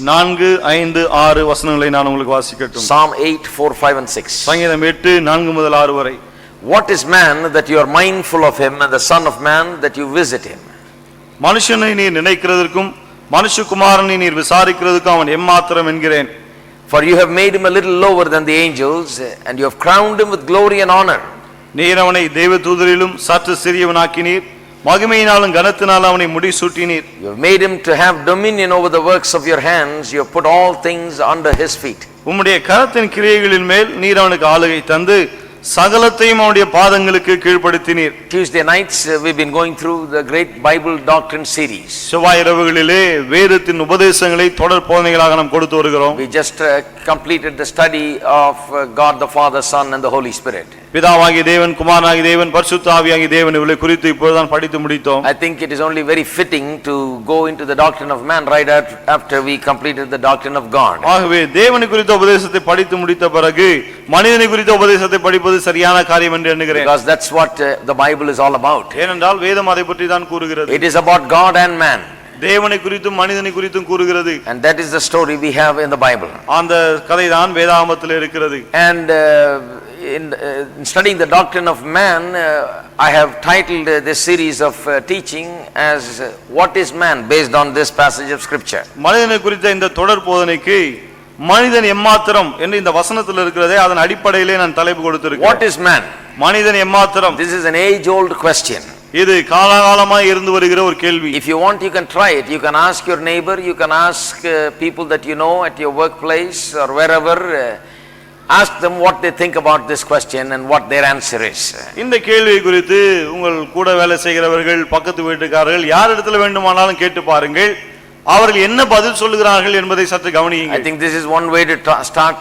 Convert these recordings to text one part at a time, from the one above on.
4, 5, 6 வசனங்களை நான் உங்களுக்கு வாசிக்கட்டும். Psalm 8, 4, 5 and 6. சங்கீதம் 8, 4 முதல் 6 வரை. What is man that you are mindful of him, and the son of man that you visit him? மனுஷனை நீர் நினைக்கிறதற்கும் மனுஷகுமாரனை நீர் விசாரிக்கிறதுக்கும் அவன் எம்மாத்திரம் என்கிறேன். For you have made him a little lower than the angels, and you have crowned him with glory and honor. நீர் அவனை தேவதூதரிலும் சற்று சிறியவனாக்கினீர், மகிமையினாலும் கனத்தினாலும் அவனை முடிசூட்டினீர். You have made him to have dominion over the works of your hands. You have put all things under his feet. உம்முடைய கரத்தின் கிரியைகளின் மேல் நீர் அவனுக்கு ஆளுகை தந்து சகலத்தையும் அவனுடைய பாதங்களுக்கு கீழ்ப்படுத்தினீர். Tuesday nights we've been going through the great Bible doctrine series. செவ்வாய் இரவுகளிலே வேதத்தின் உபதேசங்களை தொடர் போதனைகளாக நாம் கொடுத்து வருகிறோம். We just completed the study of God the Father, Son and the Holy Spirit. பிதாவாகிய தேவன், குமாரனாகிய தேவன், பரிசுத்த ஆவியாகிய தேவன் இவளை குறித்து இப்பொழுதுதான் படித்து முடித்தோம். I think it is only very fitting to go into the doctrine of man right after we completed the doctrine of God. ஆகவே தேவனை குறித்த உபதேசத்தை படித்து முடித்த பிறகு மனிதனை குறித்த உபதேசத்தை படிப்பது சரியான காரியம் என்று எண்ணுகிறேன். Because that's what the Bible is all about. ஏனென்றால் வேதம் அதை பற்றி தான் கூறுகிறது. It is about God and man. தேவனை குறித்தும் மனிதனை குறித்தும் கூறுகிறது. And that is the story we have in the Bible. அந்த கதை தான் வேதாகமத்தில் இருக்கிறது. And in studying the doctrine of man, I have titled this series of teaching as What is Man, based on this passage of scripture. மனிதனை குறித்த இந்த தொடர் போதனைக்கு மனிதன் எம்மாத்திரம் என்று இந்த வசனத்தில் இருக்கிறதே, அதன் அடிப்படையிலே நான் தலைப்பு கொடுத்திருக்கிறேன். What is man? மனிதன் எம்மாத்திரம். This is an age old question. இது காலாகாலமாய் இருந்து வருகிற ஒரு கேள்வி. If you want, you can try it. You can ask your neighbor, you can ask people that you know at your workplace or wherever. Ask them what they think about this question and what their answer is. இந்த கேள்வி குறித்து உங்கள் கூட வேலை செய்கிறவர்கள், பக்கத்து வீட்டுக்காரர்கள், யார் இடத்துல வேண்டுமானாலும் கேட்டு பாருங்கள். அவர்கள் என்ன பதில் சொல்லுகிறார்கள் என்பதை சற்று கவனியுங்கள். I think this is one way to start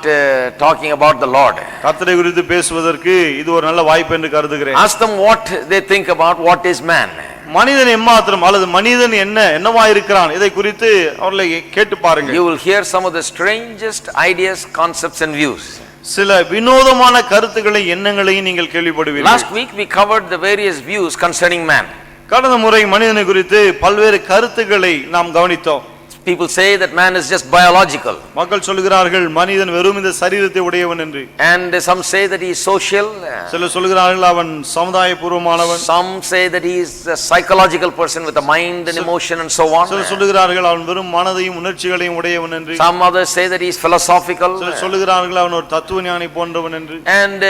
talking about the Lord. கர்த்தரை குறித்து பேசுவதற்கு இது ஒரு நல்ல வாய்ப்பு என்று கருதுகிறேன். Ask them what they think about what is man. மனிதன் எம்மாத்திரம் அல்லது மனிதன் என்னவா இருக்கிறான், இதை குறித்து அவர்களை கேட்டு பாருங்கள். You will hear some of the strangest ideas, concepts and views. சில வினோதமான கருத்துக்களை, எண்ணங்களையும் நீங்கள் கேள்விப்படுவீர்கள். Last week we covered the various views concerning man. கடந்த முறை மனிதனை குறித்து பல்வேறு கருத்துக்களை நாம் கவனித்தோம். People say that man is just biological. மக்கள் சொல்கிறார்கள் மனிதன் வெறும் இந்த சரீரத்தை உடையவன் என்று. And some say that he is social. சிலர் சொல்கிறார்கள் அவன் சமுதாயபூர்வமானவன். Some say that he is a psychological person with a mind and emotion and so on. சிலர் சொல்கிறார்கள் அவன் வெறும் மனதையும் உணர்ச்சிகளையும் உடையவன் என்று. Some others say that he is philosophical. சிலர் சொல்கிறார்கள் அவன் ஒரு தத்துவஞானி போன்றவன் என்று. And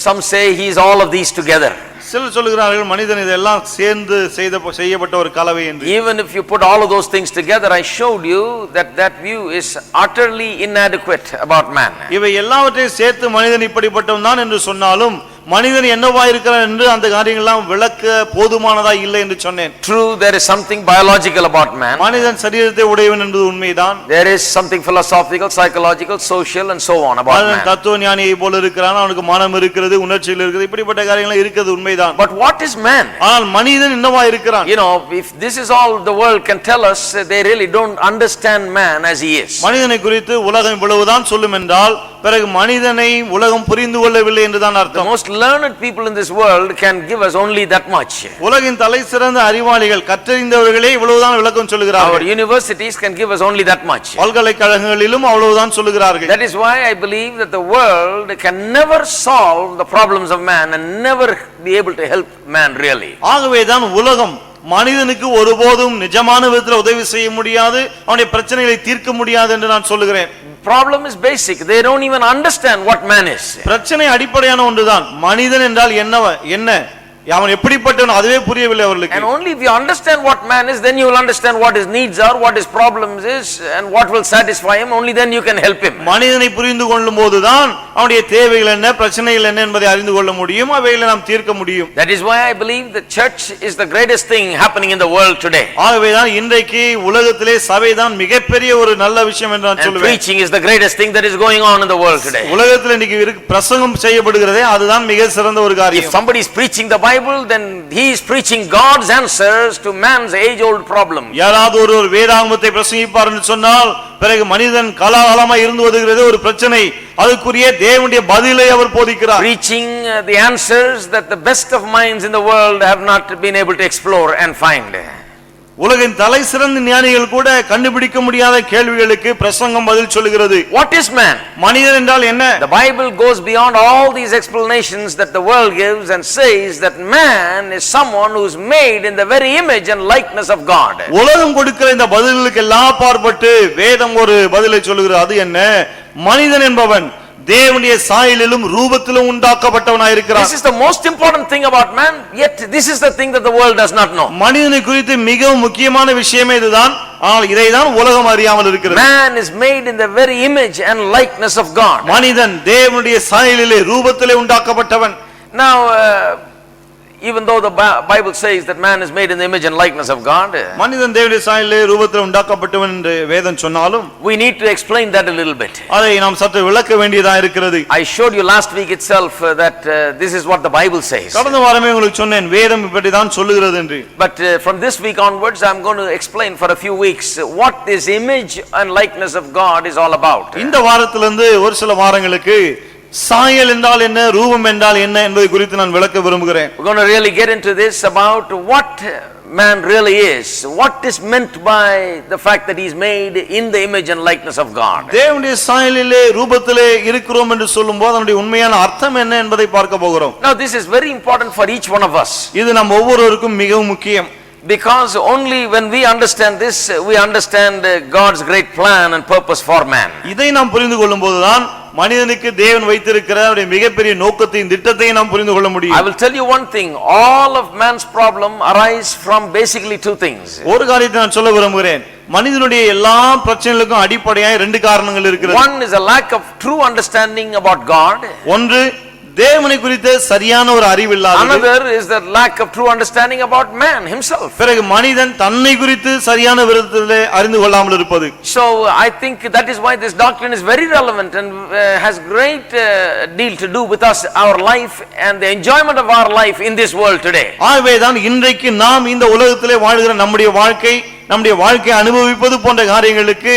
some say he is all of these together. சிலர் சொல்கிறார்கள் மனிதன் இதெல்லாம் சேர்ந்து செய்யப்பட்ட ஒரு கலவை என்று. Even if you put all of those things together, I showed you that view is utterly inadequate about man. இவை எல்லாவற்றையும் சேர்த்து மனிதன் இப்படிப்பட்டவன் தான் என்று சொன்னாலும் மனிதன் என்னவா இருக்கிறான் என்று அந்த காரியங்கள் எல்லாம் விளக்க போதுமானதா இல்லை என்று சொன்னேன். True, there is something biological about man. மனிதன் சரீரத்தை உடையவன் என்பது உண்மைதான். There is something philosophical, psychological, social and so on about man. தத்துவஞானியை போல இருக்கிறான், அவனுக்கு மனம் இருக்கிறது, உணர்ச்சிகள் இருக்குது, இப்படிப்பட்ட காரியங்கள் இருக்குது உண்மைதான். But what is man? ஆனால் மனிதன் என்னவா இருக்கிறான்? You know, if this is all the world can tell us, they really don't understand man as he is. மனிதனை குறித்து உலகம் இவ்வளவுதான் சொல்லும் என்றால் பிறகு மனிதனை உலகம் புரிந்து கொள்ளவில்லை என்றுதான் அர்த்தம். The most learned people in this world can give us only that much. உலகின் தலைசிறந்த அறிவாளிகள், கற்றறிந்தவர்களே இவ்வளவுதான் விளக்கம் சொல்கிறார்கள். Our universities can give us only that much. பல்கலைக்கழகங்களிலும் அவ்வளவுதான் சொல்கிறார்கள். That is why I believe that the world can never solve the problems of man and never be able to help man really. ஆகவேதான் உலகம் மனிதனுக்கு ஒருபோதும் நிஜமான விதத்தில் உதவி செய்ய முடியாது, அவனுடைய பிரச்சனைகளை தீர்க்க முடியாது என்று நான் சொல்லுகிறேன். Problem is basic. They don't even understand what man is. பிரச்சனை அடிப்படையான ஒன்றுதான். மனிதன் என்றால் என்ன அவன் எப்படிப்பட்டவன் அதுவே புரியவில்லை அவர்களுக்கு. And only if you understand what man is, then you will understand what his needs are, what his problems is and what will satisfy him. Only then you can help him. மனிதனை புரிந்து கொள்ளும் போதுதான் அவனுடைய தேவைகள் என்ன, பிரச்சனைகள் என்ன என்பதை அறிந்து கொள்ள முடியும், அவைகளை நாம் தீர்க்க முடியும். That is why I believe the church is the greatest thing happening in the world today. ஆகவேதான் இன்றைக்கு உலகத்திலே சபைதான் மிகப்பெரிய ஒரு நல்ல விஷயம் என்று நான் சொல்லுவேன். Preaching is the greatest thing that is going on in the world today. உலகத்தில் இன்னைக்கு பிரசங்கம் செய்யப்படுகிறதே அதுதான் மிக சிறந்த ஒரு காரியம். If somebody is preaching the Bible, then he is preaching God's answers to man's age old problem. யாராவது ஒரு வேதாகமத்தை பிரசங்கிப்பார் என்று சொன்னால் பிறகு மனிதன் காலாகாலமாய் இருந்து வருகிறது ஒரு பிரச்சனை, அதுக்குரிய தேவனுடைய பதிலை அவர் போதிக்கிறார். Preaching the answers that the best of minds in the world have not been able to explore and find. உலகின் தலை சிறந்த ஞானிகள் கூட கண்டுபிடிக்க முடியாத கேள்விகளுக்கு பிரசங்கம் பதில் சொல்லுகிறது. What is man? மனிதன் என்றால் என்ன? The Bible goes beyond all these explanations that the world gives and says that man is someone who is made in the very image and likeness of God. உலகம் கொடுக்கிற இந்த பதில்களுக்கு எல்லாம் பார்ப்பட்டு வேதம் ஒரு பதிலை சொல்லுகிறது. அது என்ன? மனிதன் என்பவன் தேவனுடைய சாயலிலும் ரூபத்திலும் உண்டாக்கப்பட்டவனாயிருக்கிறான். This is the most important thing about man, yet this is the thing that the world does not know. மனிதனை குறித்து மிகவும் முக்கியமான விஷயமே இதுதான். ஆனால் இதைதான் உலகம் அறியாமல் இருக்கிறது. Man is made in the very image and likeness of God. மனிதன் தேவனுடைய சாயலிலே ரூபத்திலே உண்டாக்கப்பட்டவன். Now even though the Bible says that man is made in the image and likeness of God, மனிதன் தேவனுடைய சாயலிலே ரூபத்திலே உண்டாக்கப்பட்டவன் என்று வேதம் சொன்னாலும் we need to explain that a little bit. அதை நாம் சற்று விளக்க வேண்டியதா இருக்கிறது. I showed you last week itself that this is what the Bible says. கடந்த வாரமே உங்களுக்கு சொன்னேன் வேதம் இப்படி தான் சொல்லுகிறது என்று. But from this week onwards I am going to explain for a few weeks what this image and likeness of God is all about. இந்த வாரத்திலிருந்து ஒரு சில வாரங்களுக்கு சாயல் என்றால் என்ன, ரூபம் என்றால் என்ன என்பதை குறித்து நான் விளக்க விரும்புகிறேன். We're going to really get into this about what man really is, what is meant by the fact that he is made in the image and likeness of God. தேவனுடைய சாயலிலே ரூபத்திலே இருக்கிறோம் என்று சொல்லும்போது அதனுடைய உண்மையான அர்த்தம் என்ன என்பதை பார்க்க போகிறோம். Now this is very important for each one of us. இது நம் ஒவ்வொருவருக்கும் மிகவும் முக்கியம். Because only when we understand this we understand God's great plan and purpose for man. இதை நாம் புரிந்து கொள்ளும்போதுதான் மனிதனுக்கு தேவன் வைத்திருக்கிற அவருடைய மிகப்பெரிய நோக்கத்தையும் திட்டத்தையும் நாம் புரிந்து கொள்ள முடியும். I will tell you one thing, all of man's problem arise from basically two things. ஒரு காரியத்தை நான் சொல்ல விரும்புகிறேன். மனிதனுடைய எல்லா பிரச்சனைகளுக்கும் அடிப்படையாக ரெண்டு காரணங்கள் இருக்கிறது. One is a lack of true understanding about God. ஒன்று தேவனை குறித்த சரியான ஒரு அறிவு இல்லாதது. Another is the lack of true understanding about man himself. பிறகு மனிதன் தன்னை குறித்து சரியான விதத்திலே அறிந்து கொள்ளாமல் இருப்பது. So I think that is why this doctrine is very relevant and has great deal to do with us, our life and the enjoyment of our life in this world today. ஆகவேதான் இன்றைக்கு நாம் இந்த உலகத்திலே வாழ்கிற நம்முடைய வாழ்க்கை அனுபவிப்பது போன்ற காரியங்களுக்கு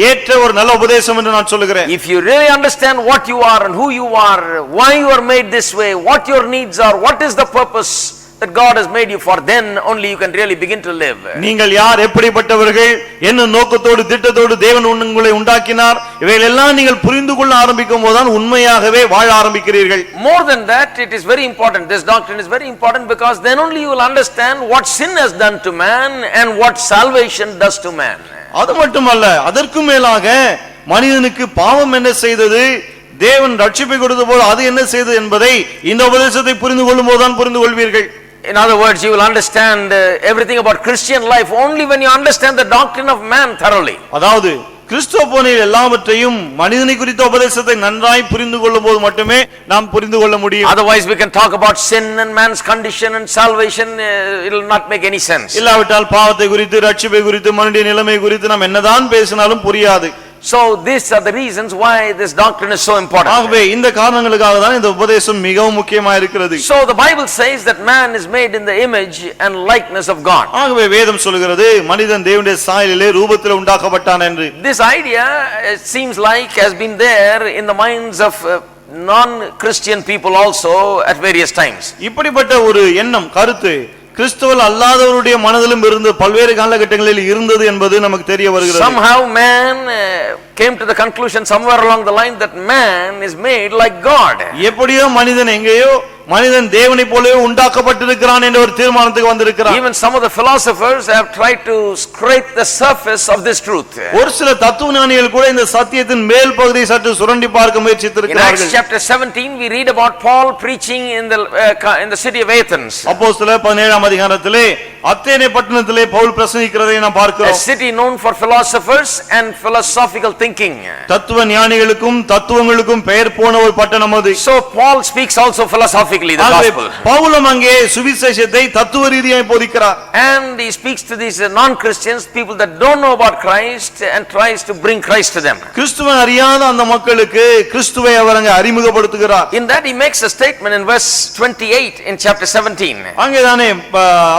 ஏற்ற ஒரு நல்ல உபதேசம் என்று நான் சொல்லுகிறேன். If you really understand what you are and who you are, why you are made this way, what your needs are, what is the purpose that God has made you for, then only you can really begin to live. நீங்கள் யார், எப்படிப்பட்டவர்கள், என்ன நோக்கத்தோடு திட்டத்தோடு தேவன் உங்களை உண்டாக்கினார், இவைகள் எல்லாம் நீங்கள் புரிந்து கொள்ள ஆரம்பிக்கும் போதுதான் உண்மையாகவே வாழ ஆரம்பிக்கிறீர்கள். More than that, it is very important, this doctrine is very important, because then only you will understand what sin has done to man and what salvation does to man. அது மட்டுமல்ல, அதற்கும் மேலாக மனிதனுக்கு பாவம் என்ன செய்தது, தேவன் ரட்சிப்பை கொடுத்த போது அது என்ன செய்தது என்பதை இந்த உபதேசத்தை புரிந்து கொள்ளும் போதுதான் புரிந்து கொள்வீர்கள். In other words, you will understand everything about Christian life only when you understand the doctrine of man thoroughly. அதாவது கிறிஸ்துவ போனில் எல்லாவற்றையும் மனிதனை குறித்த உபதேசத்தை நன்றாய் புரிந்து கொள்ளும் போது மட்டுமே நாம் புரிந்து கொள்ள முடியும். Otherwise we can talk about sin and man's condition and salvation, it will not make any sense. இல்லாவிட்டால் பாவத்தை குறித்து, ரட்சிப்பை குறித்து, மனித நிலைமை குறித்து நாம் என்னதான் பேசினாலும் புரியாது. So these are the reasons why this doctrine is so important. ஆகவே இந்த காரணங்களுக்காக தான் இந்த உபதேசம் மிகவும் முக்கியமாக இருக்கிறது. So the Bible says that man is made in the image and likeness of God. ஆகவே வேதம் சொல்கிறது மனிதன் தேவனுடைய சாயலிலே ரூபத்திலே உண்டாக்கப்பட்டான் என்று. This idea it seems like has been there in the minds of non-Christian people also at various times. இப்படிப்பட்ட ஒரு எண்ணம், கருத்து கிறிஸ்துவல் அல்லாதவருடைய மனதிலும் இருந்து பல்வேறு காலகட்டங்களில் இருந்தது என்பது நமக்கு தெரிய வருகிறது. Somehow man came to the conclusion somewhere along the line that man is made like God. எப்படியோ மனிதன் தேவனை போலவே உண்டாக்கப்பட்டிருக்கிறான் என்ற ஒரு தீர்மானத்துக்கு வந்திருக்கிறான். Even some of the philosophers have tried to scrape the surface of this truth. ஒரு சில தத்துவஞானிகள் கூட இந்த சத்தியத்தின் மேல் பகுதியை சற்று சுரண்டி பார்க்க முயற்சித்திருக்கிறார்கள். In Acts chapter 17 we read about Paul preaching in the city of Athens. அப்போஸ்தலர் 17ஆம் அதிகாரத்திலே அத்தேனே பட்டணத்திலே பவுல் பிரசங்கிக்கிறதை நாம் பார்க்கிறோம். A city known for philosophers and philosophical thinking. தத்துவ ஞானிகளுக்கும் தத்துவங்களுக்கும் பெயர் போன ஒரு பட்டணம் அது. So Paul speaks also philosophically the gospel. பவுலும் அங்கே சுவிசேஷத்தை தத்துவ ரீதியாக போதிக்கிறார். And he speaks to these non-Christians, people that don't know about Christ, and tries to bring Christ to them. கிறிஸ்துவை அறியாத அந்த மக்களுக்கு கிறிஸ்துவை அவர் அங்கே அறிமுகப்படுத்துகிறார். In that he makes a statement in verse 28 in chapter 17. அங்கேதானே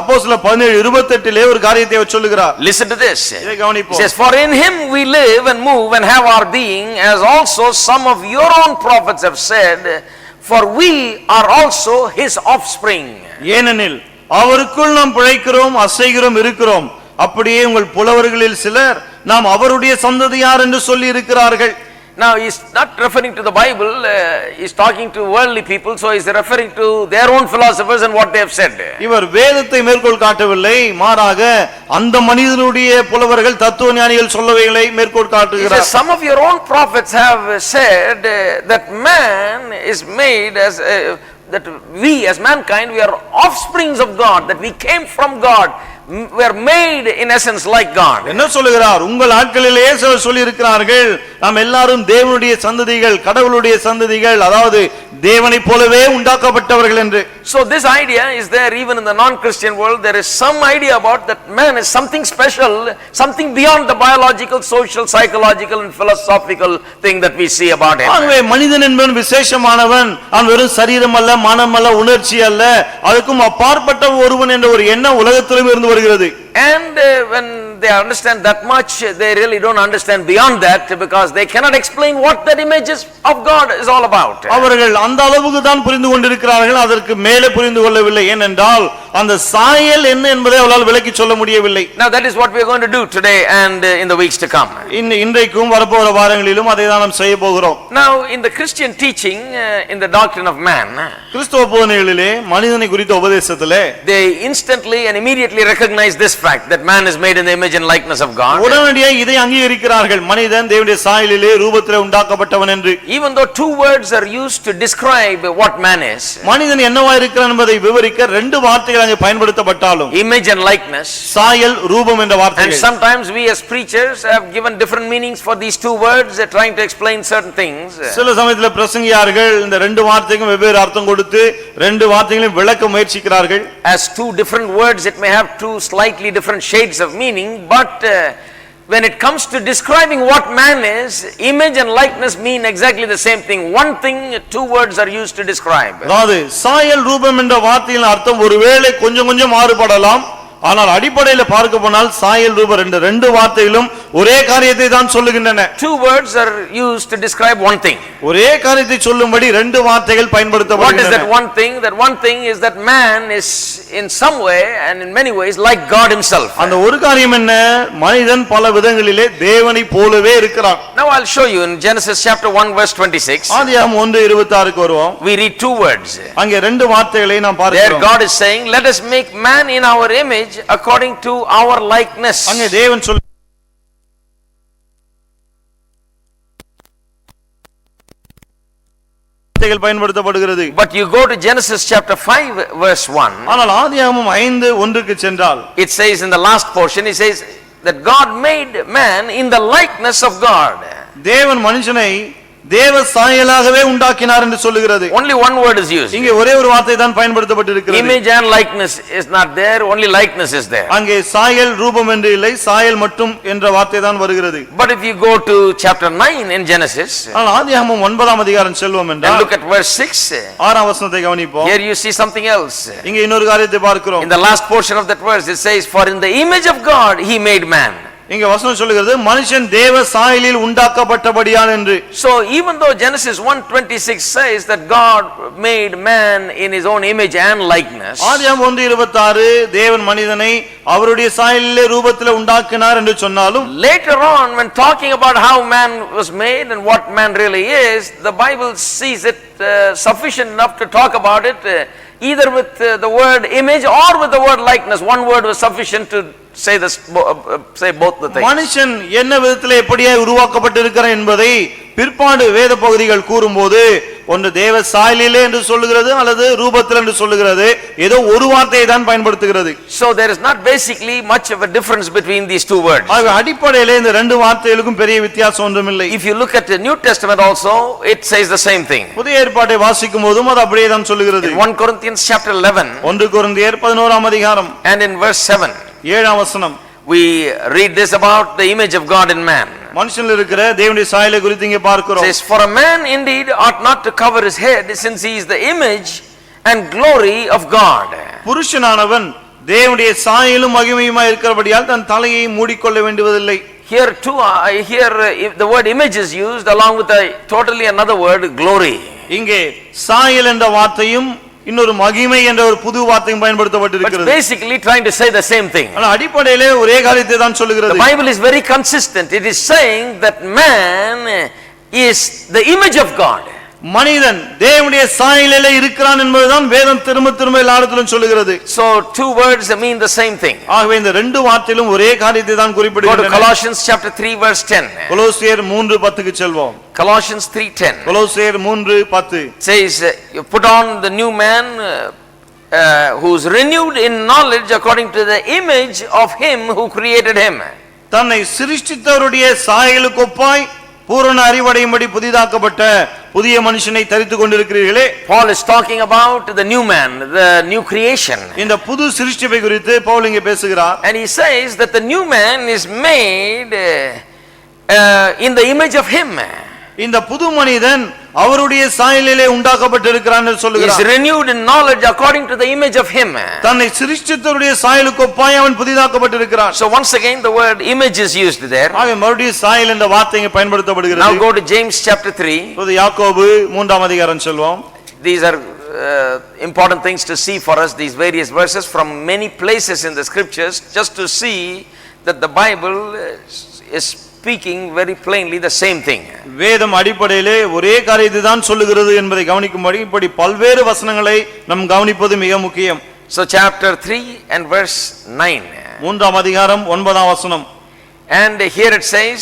அப்போஸ்தலர் 17:28 ஒரு காரியத்தை அவர் சொல்லுகிறார். Listen to this. இதை கவனிப்போம். He says, for in him we live and move and have our being, as also some of your own prophets have said, for we are also his offspring. ஏனெனில் அவருக்குள் நாம் பிழைக்கிறோம், அசைகிறோம், இருக்கிறோம். அப்படியே உங்கள் புலவர்களில் சிலர் நாம் அவருடைய சந்ததியார் என்று சொல்லி இருக்கிறார்கள். Now he's not referring to the Bible, he's talking to worldly people, so he's referring to their own philosophers and what they have said. இவர் வேதத்தை மேற்கோள் காட்டவில்லை, மாறாக அந்த மனிதனுடைய புலவர்கள் தத்துவ ஞானிகள் சொல்லவைகளை மேற்கோள் காட்டுகிறார். Some of your own prophets have said that man is made as that we as mankind, we are offsprings of God, that we came from God, we are made in essence like God. என்ன சொல்லுகிறார்? உங்கள் ஆட்களிலே சிலர் சொல்லி இருக்கிறார்கள், நாம் எல்லாரும் தேவனுடைய சந்ததிகள், கடவுளுடைய சந்ததிகள், அதாவது தேவனை போலவே உண்டாக்கப்பட்டவர்கள் என்று. So this idea is there even in the non-Christian world. There is some idea about that man is something special, something beyond the biological, social, psychological and philosophical thing that we see about him. ஆகவே மனிதன் என்பவன் விசேஷமானவன், அவன் வெறும் சரீரம் அல்ல, மனம் அல்ல, உணர்ச்சி அல்ல, அதுக்கும் அப்பாற்பட்ட ஒருவன் என்ற ஒரு எண்ணம் உலகத்திலும் இருந்து வருகிறது. And when they understand that much, they really don't understand beyond that, because they cannot explain what that image of God is all about. அவர்கள் அந்த அளவுக்கு தான் புரிந்து கொண்டிருக்கிறார்கள், அதற்கு மேலே புரிந்து கொள்ளவில்லை. ஏனென்றால் அந்த சாயல் என்ன என்பதை அவர்களால் விளக்கி சொல்ல முடியவில்லை. Now that is what we are going to do today and in the weeks to come. இன்றைக்கும் வரப்போகிற வாரங்களிலும் அதை தான் நாம் செய்ய போகிறோம். Now in the Christian teaching, in the doctrine of man, கிறிஸ்தவ போதனைகளிலே மனிதனை குறித்த உபதேசத்திலே they instantly and immediately recognize this fact that man is made in the image and likeness of God. உடனடியாக இதை அங்கீகரிக்கிறார்கள், மனிதன் தேவனுடைய சாயலிலே ரூபத்திலே உண்டாக்கப்பட்டவன் என்று. Even though two words are used to describe what man is, மனிதன் என்னவா இருக்கிறான் என்பதை விவரிக்க ரெண்டு வார்த்தைகள் அங்கே பயன்படுத்தப்பட்டாலும், image and likeness, சாயல், ரூபம் என்ற and வார்த்தைகள். sometimes we as preachers have given different meanings for these two words, trying to explain certain things. சில சமயத்தில் பிரசங்கியார்கள் இந்த ரெண்டு வார்த்தைக்கும் வெவ்வேறு அர்த்தம் கொடுத்து ரெண்டு வார்த்தைகளையும் விளக்க முயற்சிக்கிறார்கள். As two different words, it may have two slightly different shades of meaning, but when it comes to describing what man is, image and likeness mean exactly the same thing. One thing, two words are used to describe. அதாவது சாயல், ரூபம் என்ற வார்த்தையின் அர்த்தம் ஒருவேளை கொஞ்சம் கொஞ்சம் மாறுபடலாம், ஆனால் அடிப்படையில் பார்க்க போனால் சாயல், ரூபம் ரெண்டு வார்த்தைகளும் ஒரே காரியத்தை தான் சொல்லுகின்றன. Two words are used to describe one thing. ஒரே காரியத்தை சொல்லும்படி ரெண்டு வார்த்தைகள் பயன்படுத்தப்படுகின்றன. What is that one thing? That one thing is that man is in some way and in many ways like God himself. அந்த ஒரு காரியம் என்ன? மனிதன் பல விதங்களிலே தேவனை போலவே இருக்கிறான். Now I'll show you in Genesis chapter 1 verse 26. ஆதியாகமம் 1:26க்கு வருவோம். We read two words. அங்கே ரெண்டு வார்த்தைகளை நாம் There பார்க்கிறோம். God is saying, let us make man in our image according to our likeness. அங்கே தேவன் பயன்படுத்தப்படுகிறது. But you go to Genesis chapter 5 verse 1. ஆனால் ஆதியாகமம் 5:1க்கு சென்றால் It says in the last portion, it says that God made man in the likeness of God. தேவன் மனுஷனை தேவ சாயலாகவே உண்டாக்கினார் என்று சொல்லுகிறது. Only one word is used. இங்கே ஒரே ஒரு வார்த்தை தான் பயன்படுத்தப்பட்டிருக்கிறது. Image and likeness is not there, only likeness is there. அங்கே சாயல், ரூபம் என்று இல்லை, சாயல் மட்டும் என்ற வார்த்தை தான் வருகிறது. But if you go to chapter 9 in Genesis, ஆனால் ஆதியாகமம் 9ஆம் அதிகாரம் செல்வோம் and என்றால் look at verse 6, 6ஆம் வசனத்தை கவனிப்போம். here you see something else. இங்கே இன்னொரு காரியத்தை பார்க்கிறோம். In the last portion of that verse, it says, for in the image of God he made man. இங்க வசனம் சொல்லுகிறது மனுஷன் தேவ சாயலில் உண்டாக்கப்பட்டபடியான் என்று. So even though Genesis 1:26 says that God made man in his own image and likeness, ஆதியாகமம் 1:26 தேவன் மனிதனை அவருடைய சாயலிலே ரூபத்திலே உண்டாக்கினார் என்று சொன்னாலும், later on when talking about how man was made and what man really is, the Bible sees it sufficient enough to talk about it either with the word image or with the word likeness. One word was sufficient to say both the things. மனுஷன் என்ன விதத்திலே எப்படியே உருவாக்கப்பட்டிருக்கிறான் என்பதை பிற்பாடு வேத பகுதிகள் கூறும்போது ஒன்று தேவ சாயலிலே என்று சொல்லுகிறது அல்லது ரூபத்தில் என்று சொல்லுகிறது, ஏதோ ஒரு வார்த்தையை தான் பயன்படுத்துகிறது. So there is not basically much of a difference between these two words. ஆக அடிப்படையிலே இந்த ரெண்டு வார்த்தைகளுக்கும் பெரிய வித்தியாசம் ஒன்றும் இல்லை. If you look at the New Testament also, it says the same thing. புதிய ஏற்பாட்டை வாசிக்கும் போதும் அது அப்படியே தான் சொல்லுகிறது. In 1 Corinthians chapter 11, 1 கொரிந்தியர் 11ஆம் அதிகாரம் and in verse 7, 7ஆம் வசனம், we read this about the image of God in man. மனுஷனில் இருக்கிற தேவனுடைய சாயலை குறித்து இங்கே பார்க்கிறோம். It says, for a man indeed ought not to cover his head, since he is the image and glory of God. புருஷனானவன் தேவனுடைய சாயலும் மகிமையுமாய் இருக்கிறபடியால் தன் தலையை மூடிக்கொள்ள வேண்டுவதில்லை. Here too, the word image is used along with a totally another word, glory. இங்கே சாயல் என்ற வார்த்தையும் இன்னொரு மகிமை என்ற ஒரு புது வார்த்தையும் But பயன்படுத்தப்பட்டிருக்கிறது. basically trying to say the same thing. ஆனா அடிப்படையிலே ஒரே காரியத்தை தான் The சொல்லுகிறது. Bible is very consistent. It is saying that man is the image of God. மனிதன் தேவனுடைய சாயலிலே இருக்கிறான் என்பதுதான் வேதம் திரும்ப திரும்ப எல்லா இடத்திலும் சொல்லுகிறது. So two words mean the same thing. ஆகவே இந்த ரெண்டு வார்த்தையிலும் ஒரே காரியத்தை தான் Go to குறிப்பிடுகின்றன. Colossians chapter 3 verse 10. கொலோசியர் 3:10க்கு செல்வோம். Colossians 3:10 கொலோசியர் 3:10 says, you put on the new man who is renewed in knowledge according to the image of him who created him. தன்னை சிருஷ்டித்தவருடைய சாயலுக்கு ஒப்பாய் பூரண அறிவடையும்படி புதிதாக்கப்பட்ட புதிய மனுஷனை தரித்துக் கொண்டிருக்கிறீர்களே. Paul is talking about the new man, the new creation. இந்த புது சிருஷ்டிப்பை குறித்து பவுல் இங்கே பேசுகிறார். And he says that the new man is made in the image of him. இந்த புது மனிதன் அவருடைய சாயலிலே உண்டாக்கப்பட்டிருக்கிறான் என்று He is சொல்லுகிறார். renewed in knowledge according to the image of him. தன்னை சிருஷ்டித்தவருடைய சாயலுக்கு ஒப்பாய் அவன் புதிதாக்கப்பட்டிருக்கிறான். So once again the word image is used there. ஆக மறுபடியும் சாயல் என்ற வார்த்தை இங்கே Now பயன்படுத்தப்படுகிறது. go to James chapter 3. இப்போது யாக்கோபு 3ஆம் அதிகாரம் செல்வோம். These are important things to see for us, these various verses from many places in the scriptures, just to see that the Bible is speaking very plainly the same thing. வேதம் அடிப்படையிலே ஒரே காரியத்தை தான் சொல்லுகிறது என்பதை கவனிக்கும்படி இப்படி பல்வேறு வசனங்களை நாம் கவனிப்பது மிக முக்கியம். So chapter 3 and verse 9. 3ஆம் அதிகாரம் 9ஆம் வசனம். And here it says,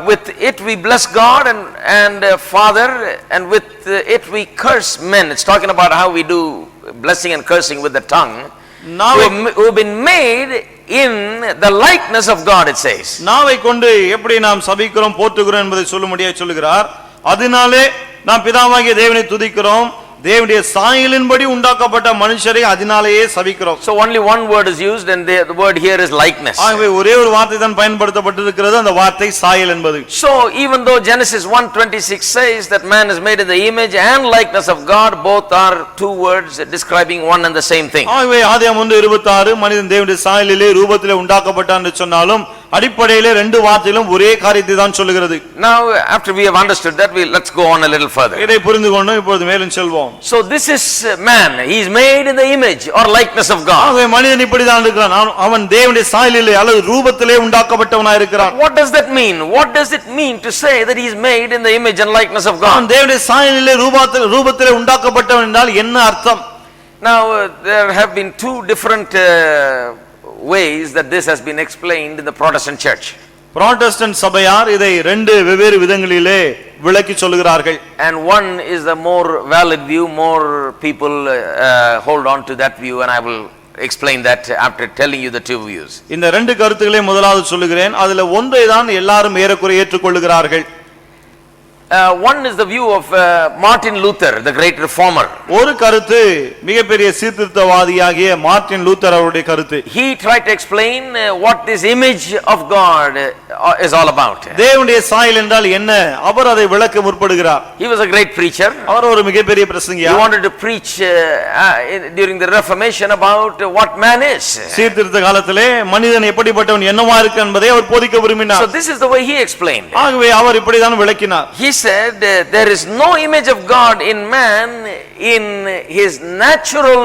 with it we bless God and Father, and with it we curse men. It's talking about how we do blessing and cursing with the tongue. Who have been made in the likeness of God, it says. நாவை கொண்டு எப்படி நாம் சபிக்கிறோம் போற்றுகிறோம் என்பதை சொல்லும்படியாக சொல்லுகிறார். அதனாலே நாம் பிதாவாகிய தேவனை துதிக்கிறோம், தேவனுடைய சாயலின்படி உண்டாக்கப்பட்ட மனுஷரை அதனாலேயே சபிக்கிறோம். So only one word is used, and the word here is likeness. ஆகவே ஒரே ஒரு வார்த்தை தான் பயன்படுத்தப்பட்டிருக்கிறது, அந்த வார்த்தை சாயல் என்பது. So even though Genesis 1:26 says that man is made in the image and likeness of God, both are two words describing one and the same thing. ஆகவே ஆதியாகமம் 1:26 மனிதன் தேவனுடைய சாயலிலே ரூபத்திலே உண்டாக்கப்பட்டான் என்று சொன்னாலும் அடிப்படையிலே ரெண்டு வார்த்தைகளும் ஒரே காரியத்தை தான் சொல்லுகிறது. Now after we have understood that, let's go on a little further. இதை புரிந்து கொண்டு இப்பொழுது மேலும் செல்வோம். So this is man, he is made in the image or likeness of God. ஆகவே மனிதன் இப்படிதான் இருக்கிறான், அவன் தேவனுடைய சாயலிலே அல்லது ரூபத்திலே உண்டாக்கப்பட்டவனாய் இருக்கிறான். What does that mean? What does it mean to say that he is made in the image and likeness of God? அவன் தேவனுடைய சாயலிலே ரூபத்திலே உண்டாக்கப்பட்டவன் என்றால் என்ன அர்த்தம்? Now there have been two different ways that this has been explained in the Protestant church. Protestant சபையார் இதை ரெண்டு வெவ்வேறு விதங்களிலே விளக்கி சொல்கிறார்கள். And one is the more valid view, more people hold on to that view, and I will explain that after telling you the two views. இந்த ரெண்டு கருத்துக்களை முதலாவது சொல்லுகிறேன், அதுல ஒன்றை தான் எல்லாரும் ஏறக்குறைய ஏற்றுக்கொள்கிறார்கள். One is the view of Martin Luther, the great reformer. ஒரு கருத்து மிகப்பெரிய சீர்திருத்தவாதியாகிய மார்ட்டின் லூத்தர் அவருடைய கருத்து. He tried to explain what this image of God is all about. தேவனுடைய சாயல் என்றால் என்ன, அவர் அதை விளக்க முற்படுகிறார். He was a great preacher. அவர் ஒரு மிகப்பெரிய பிரசங்கியா. He wanted to preach during the Reformation about what man is. சீர்திருத்த காலத்திலே மனிதன் எப்படிப்பட்டவன் என்னவா இருக்கு என்பதை அவர் போதிக்க விரும்பினார். So this is the way he explained. ஆகவே அவர் இப்படிதான் விளக்கினார். He said there is no image of God in man in his natural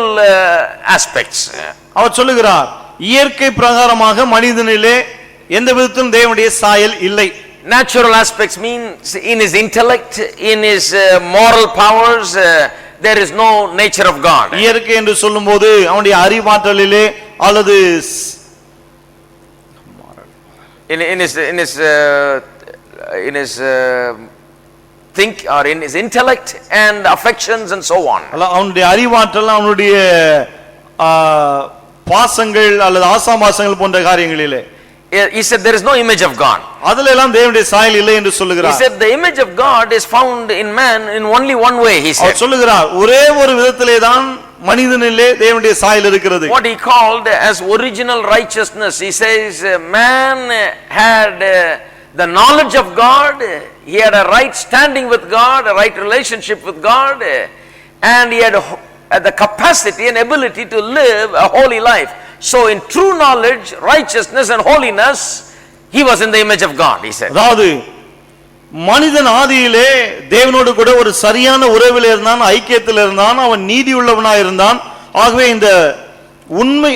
aspects. அவர் சொல்லுகிறார், இயற்கை பிரகாரமாக மனிதனிலே எந்த விதத்திலும் தேவனுடைய சாயல் இல்லை. Natural aspects means in his intellect, in his moral powers, there is no nature of God. இயற்கை என்று சொல்லும்போது அவனுடைய அறிவாற்றலிலே அல்லது in his think or in his intellect and affections and so on. அவனுடைய அறிவாற்றல், அவனுடைய பாசங்கள் அல்லது ஆசாபாசங்கள் போன்ற காரியங்களிலே. He said there is no image of God. அதுல எல்லாம் தேவனுடைய சாயல் இல்லை என்று சொல்லுகிறார். He said the image of God is found in man in only one way, he said. அவர் சொல்லுகிறார், ஒரே ஒரு விதத்திலே தான் மனிதனிலே தேவனுடைய சாயல் இருக்கிறது. What he called as original righteousness. He says man had the knowledge of God, he had a right standing with God, a right relationship with God, and he had the capacity and ability to live a holy life. So in true knowledge, righteousness and holiness, he was in the image of God, he said. அதாவது மனிதன் ஆதியிலே தேவனோடு கூட ஒரு சரியான உறவில் இருந்தான், ஐக்கியத்தில் இருந்தான், அவன் நீதி உள்ளவனாய் இருந்தான். ஆகவே இந்த உண்மை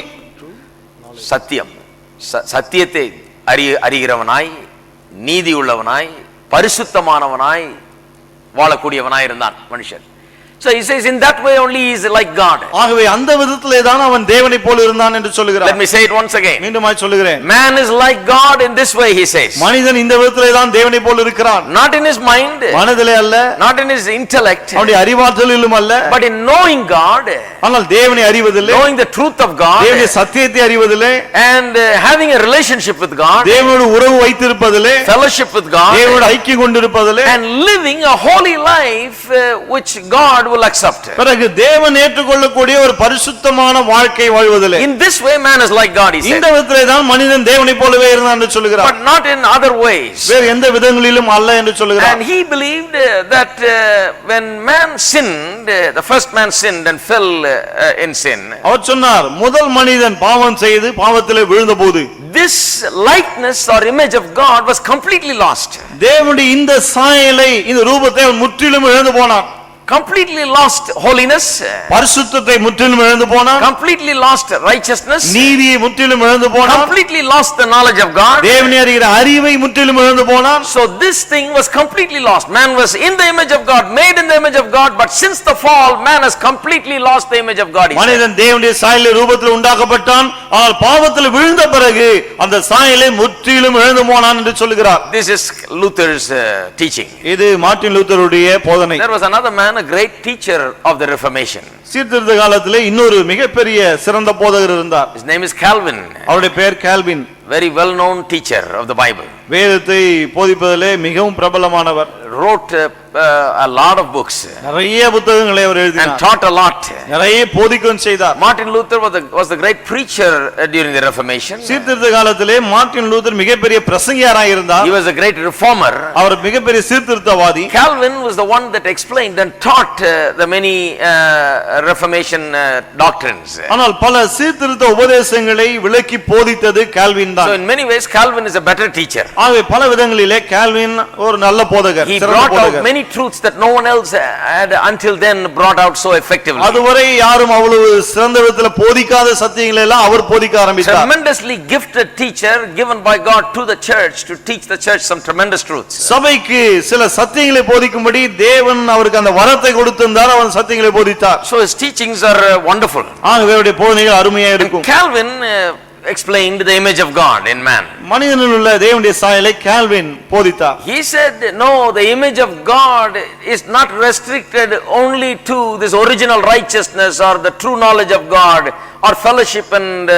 சத்தியம் சத்தியத்தை அறிகிறவனாய், நீதி உள்ளவனாய், பரிசுத்தமானவனாய் வாழக்கூடியவனாய் இருந்தான் மனுஷன். So he says in that way only he is like God. ஆகவே அந்த விதத்திலே தான் அவன் தேவனை போல இருந்தான் என்று சொல்கிறார். Let me say it once again. மீண்டுமாய் சொல்கிறேன். Man is like God in this way, he says. மனிதன் இந்த விதத்திலே தான் தேவனை போல இருக்கிறான். Not in his mind, மனதிலே அல்ல, not in his intellect, அவனுடைய அறிவாற்றலிலும் அல்ல, but in knowing God, ஆனால் தேவனை அறிவதில்லை, knowing the truth of God, தேவனுடைய சத்தியத்தை அறிவதில்லை, and having a relationship with God, தேவனோடு உறவு வைத்திருப்பதிலே, fellowship with God, தேவனோடு ஐக்கியம் கொண்டிருப்பதிலே, and living a holy life which God will accept. பிறகு தேவன் ஏற்றுக்கொள்ளக்கூடிய ஒரு பரிசுத்தமான வாழ்க்கை வாழ்வதிலே. In this way man is like God, he said. இந்த விதத்திலே தான் மனிதன் தேவனை போலவே இருந்தான் என்று சொல்கிறார். But not in other ways. வேறு எந்த விதங்களிலும் அல்ல என்று சொல்கிறார். And he believed that when man sinned, the first man sinned and fell in sin. அவர் சொன்னார், முதல் மனிதன் பாவம் செய்து பாவத்திலே விழுந்தபோது This likeness or image of God was completely lost. தேவனுடைய இந்த சாயலை, இந்த ரூபத்தை அவன் முற்றிலும் இழந்து போனான். Completely lost holiness, பரிசுத்தத்தை முற்றிலும் இழந்து போனான். completely lost righteousness, நீதியை முற்றிலும் இழந்து போனான். completely lost the knowledge of God. தேவனை அறிகிற அறிவை முற்றிலும் இழந்து போனான். So this thing was completely lost. Man was in the image of God, made in the image of God, but since the fall man has completely lost the image of God. மனிதன் தேவனுடைய சாயலின் ரூபத்தில் உண்டாக்கப்பட்டான், ஆனால் பாவத்தில் விழுந்த பிறகு அந்த சாயலை முற்றிலும் இழந்து போனான் என்று சொல்கிறார். This is Luther's teaching. இது மார்ட்டின் லூத்தருடைய போதனை. There was another man, a great teacher of the Reformation. சீர்திருத்த காலத்திலே இன்னொரு மிகப்பெரிய சிறந்த போதகர் இருந்தார். His name is Calvin. அவருடைய பெயர் Calvin. Very well known teacher of the Bible. வேதத்தை போதிப்பதிலே மிகவும் பிரபலமானவர். Wrote a lot of books. நிறைய புத்தகங்களை அவர் எழுதினார். And taught a lot. நிறைய போதிக்கவும் செய்தார். Martin Luther was the great preacher during the Reformation. சீர்திருத்த காலத்திலே மார்ட்டின் லூதர் மிகப்பெரிய பிரசங்கியாராய் இருந்தார். He was a great reformer. அவர் மிகப்பெரிய சீர்திருத்தவாதி. Calvin was the one that explained and taught the many Reformation doctrines. ஆனால் பல சீர்திருத்த உபதேசங்களை விளக்கி போதித்தது கால்வின் தான். So in many ways Calvin is a better teacher. ஆகவே பல விதங்களிலே கால்வின் ஒரு நல்ல போதகர். He brought out many truths that no one else had until then brought out so effectively. அதுவரை யாரும் அவ்வளவு சிறந்த விதத்தில் போதிக்காத சத்தியங்களை எல்லாம் அவர் போதிக்க ஆரம்பித்தார். Tremendously gifted teacher given by God to the church to teach the church some tremendous truths. சபைக்கு சில சத்தியங்களை போதிக்கும்படி தேவன் அவருக்கு அந்த வரத்தை கொடுத்திருந்தார். அவன் சத்தியங்களை போதித்தார். So his teachings are wonderful. ஆகவே அவருடைய போதனைகள் அருமையா இருக்கும். Calvin explained the image of God in man. மனிதனில் உள்ள தேவனுடைய சாயலை Calvin போதித்தார். He said no, the image of God is not restricted only to this original righteousness or the true knowledge of God or fellowship and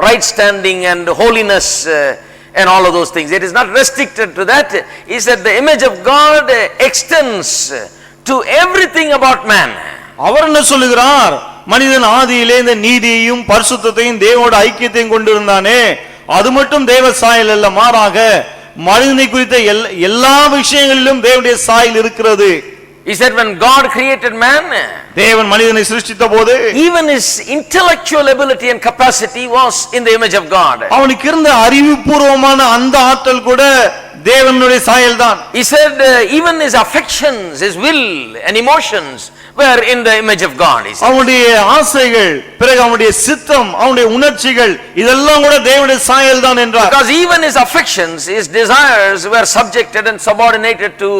right standing and holiness and all of those things. It is not restricted to that. He said the image of God extends to everything about man. அவர் என்ன சொல்லுகிறார்? மனிதன் ஆதியிலே இந்த நீதியையும் பரிசுத்தத்தையும் தேவனோட ஐக்கியத்தையும் கொண்டிருந்தானே, அது மட்டும் தேவ சாயல் அல்ல, மாறாக மனிதனை குறித்த எல்லா விஷயங்களிலும் தேவனுடைய சாயல் இருக்கிறது. He said when God created man, தேவன் மனிதனை சிருஷ்டித்த போது even his intellectual ability and capacity was in the image of God. அவனுக்கு இருந்த அறிவுபூர்வமான அந்த ஆற்றல் கூட தேவனுடைய சாயல் தான். He said even his affections, his will and emotions were in the image of God. அவனுடைய ஆசைகள், பிறகு அவனுடைய சித்தம், அவனுடைய உணர்ச்சிகள் இதெல்லாம் கூட தேவனுடைய சாயல் தான் என்றார். Because even his affections, his desires were subjected and subordinated to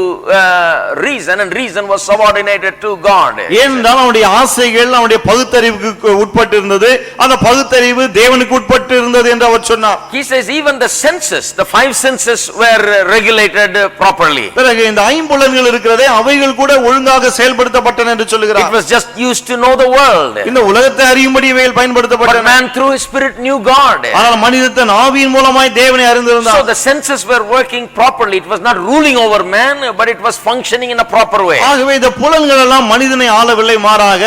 reason, and reason was subordinated to God. ஏனென்றால் அவனுடைய ஆசைகள் அவனுடைய பகுத்தறிவுக்கு உட்பட்டு இருந்தது, அந்த பகுத்தறிவு தேவனுக்கு உட்பட்டு இருந்தது என்று அவர் சொன்னார். He says even the senses, the five senses were regulated properly. பிறகு இந்த ஐம்புலன்கள் இருக்கிறதே அவைகள் கூட ஒழுங்காக செயல்படுத்தப்பட்டன என்று சொல்கிறார். It was just used to know the world. இந்த உலகத்தை அறியும்படி இவைகள் பயன்படுத்தப்பட்டன. But man through his spirit knew God. ஆனால் மனிதன் தன் ஆவியின் மூலமாய் தேவனை அறிந்திருந்தான். So the senses were working properly. It was not ruling over man, but it was functioning in a proper way. ஆகவே இந்த புலன்கள் எல்லாம் மனிதனை ஆளவில்லை, மாறாக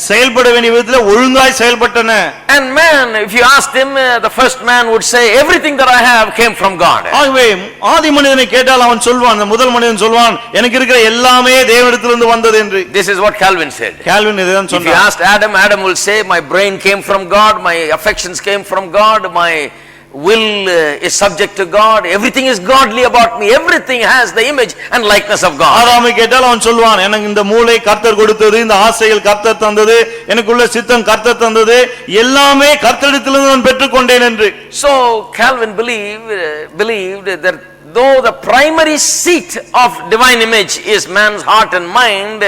செயல்பட வேண்டிய விதத்தில் ஒழுங்காய் செயல்பட்டன. And man, if you asked him, the first man would say everything that I have came from God. ஆகவே ஆதி மனிதனை கேட்டால் அவன் சொல்வான், அந்த முதல் மனிதன் சொல்வான், எனக்கு இருக்கிற எல்லாமே தேவனிடத்திலிருந்து வந்தது என்று. This is what Calvin said. Calvin இதைதான் சொன்னார். If you asked Adam, Adam will say my brain came from God, my affections came from God, my will is subject to God, everything is godly about me, everything has the image and likeness of God. ஆதாமை கேட்டால் அவன் சொல்வான், எனக்கு இந்த மூளை கர்த்தர் கொடுத்தது, இந்த ஆசைகள் கர்த்தர் தந்தது, எனக்குள்ள சித்தம் கர்த்தர் தந்தது, எல்லாமே கர்த்தரிடத்திலிருந்து நான் பெற்றுக்கொண்டேன் என்று. So Calvin believed that though the primary seat of divine image is man's heart and mind,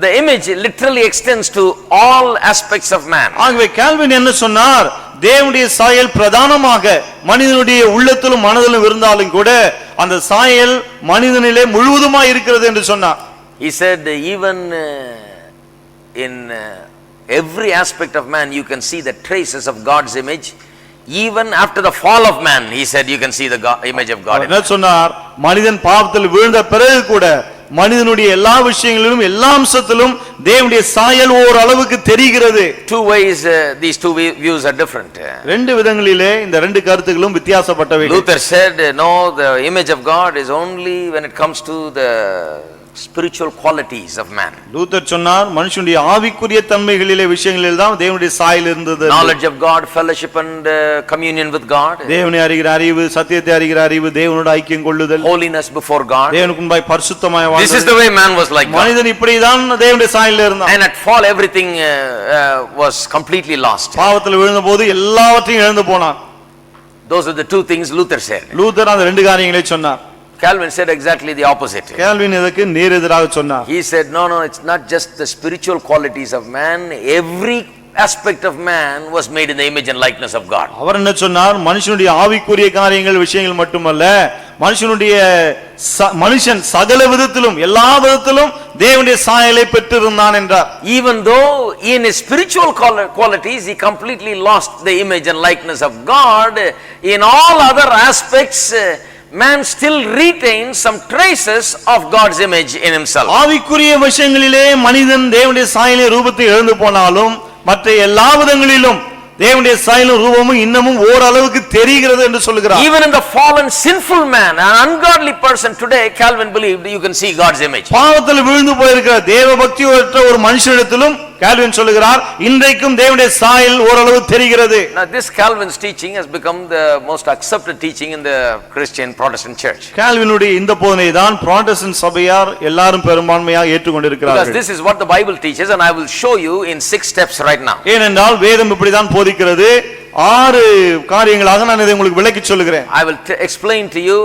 the image literally extends to all aspects of man. ஆகவே கால்வின் என்ன சொன்னார், தேவனுடைய சாயல் பிரதானமாக மனிதனுடைய உள்ளத்திலும் மனதிலும் இருந்தாலும் கூட அந்த சாயல் மனிதனிலே முழுவதுமாய் இருக்கிறது என்று சொன்னார். He said even in every aspect of man you can see the traces of God's image. Even after the fall of man, he said, you can see the image of God. என்ன சொன்னார், மனிதன் பாவத்தில் விழுந்த பிறகு கூட மனிதனுடைய எல்லா விஷயங்களிலும் எல்லா அம்சத்திலும் தேவனுடைய சாயல் ஒரு அளவுக்கு தெரிகிறது. Two ways these two views are different. ரெண்டு விதங்களிலே இந்த ரெண்டு கருத்துக்களும் வித்தியாசப்பட்டவை. Luther said no, the image of God is only when it comes to the spiritual qualities of man. Luther சொன்னார், மனுஷனுடைய ஆவிக்குரிய தன்மைகளிலே விஷயங்களில் தான் தேவனுடைய சாயல் இருந்தது. Knowledge of God, fellowship and communion with God. தேவனை அறிகிற அறிவு, சத்தியத்தை அறிகிற அறிவு, தேவனோடு ஐக்கியம் கொள்ளுதல். Holiness before God. தேவனுக்கு முன்பாய் பரிசுத்தமாய் வாழ்தல். This is the way man was like God. மனிதன் இப்படி தான் தேவனுடைய சாயலில் இருந்தான். And at fall everything was completely lost. பாவத்தில் விழுந்தபோது எல்லாவற்றையும் இழந்து போனான். Those are the two things Luther said. Luther அந்த ரெண்டு காரியங்களை சொன்னார். Calvin said exactly the opposite. Calvin இதற்கு நேர் எதிராக சொன்னார். He said no, it's not just the spiritual qualities of man, every aspect of man was made in the image and likeness of God. அவர் என்ன சொன்னார், மனுஷனுடைய ஆவிக்குரிய காரியங்கள் விஷயங்கள் மட்டுமல்ல, மனுஷன் சகல விதத்திலும் எல்லா விதத்திலும் தேவனுடைய சாயலை பெற்றிருந்தான் என்றார். Even though in his spiritual qualities he completely lost the image and likeness of God, in all other aspects man still retains some traces of God's image in himself. ஆவிக்குரிய விஷயங்களிலே மனிதன் தேவனுடைய சாயலை ரூபத்தை இழந்து போனாலும் மற்ற எல்லா விதங்களிலும் தேவனுடைய சாயலும் ரூபமும் இன்னமும் ஓரளவுக்கு தெரிகிறது என்று சொல்கிறார். Even in the fallen sinful man, an ungodly person today, Calvin believed you can see God's image. பாவத்தில் விழுந்து போயிருக்கிற தேவ பக்தியற்ற ஒரு மனுஷனிடத்திலும் கால்வின் சொல்லுகிறார், இன்றைக்கும் தேவனுடைய சாயல் ஓரளவு தெரிகிறது. Now this Calvin's teaching has become the most accepted teaching in the Christian Protestant church. கால்வினுடைய இந்த போதனை தான் புராட்டஸ்டன்ட் சபையார் எல்லாரும் பெரும்பான்மையாக ஏற்றுக்கொண்டிருக்கிறார்கள். Because this is what the Bible teaches and I will show you in 6 steps right now. ஏனென்றால் வேதம் இப்படி தான் போதிக்கிறது. 6 காரியங்களாக நான் இதை உங்களுக்கு விளக்கி சொல்லுகிறேன். I will explain to you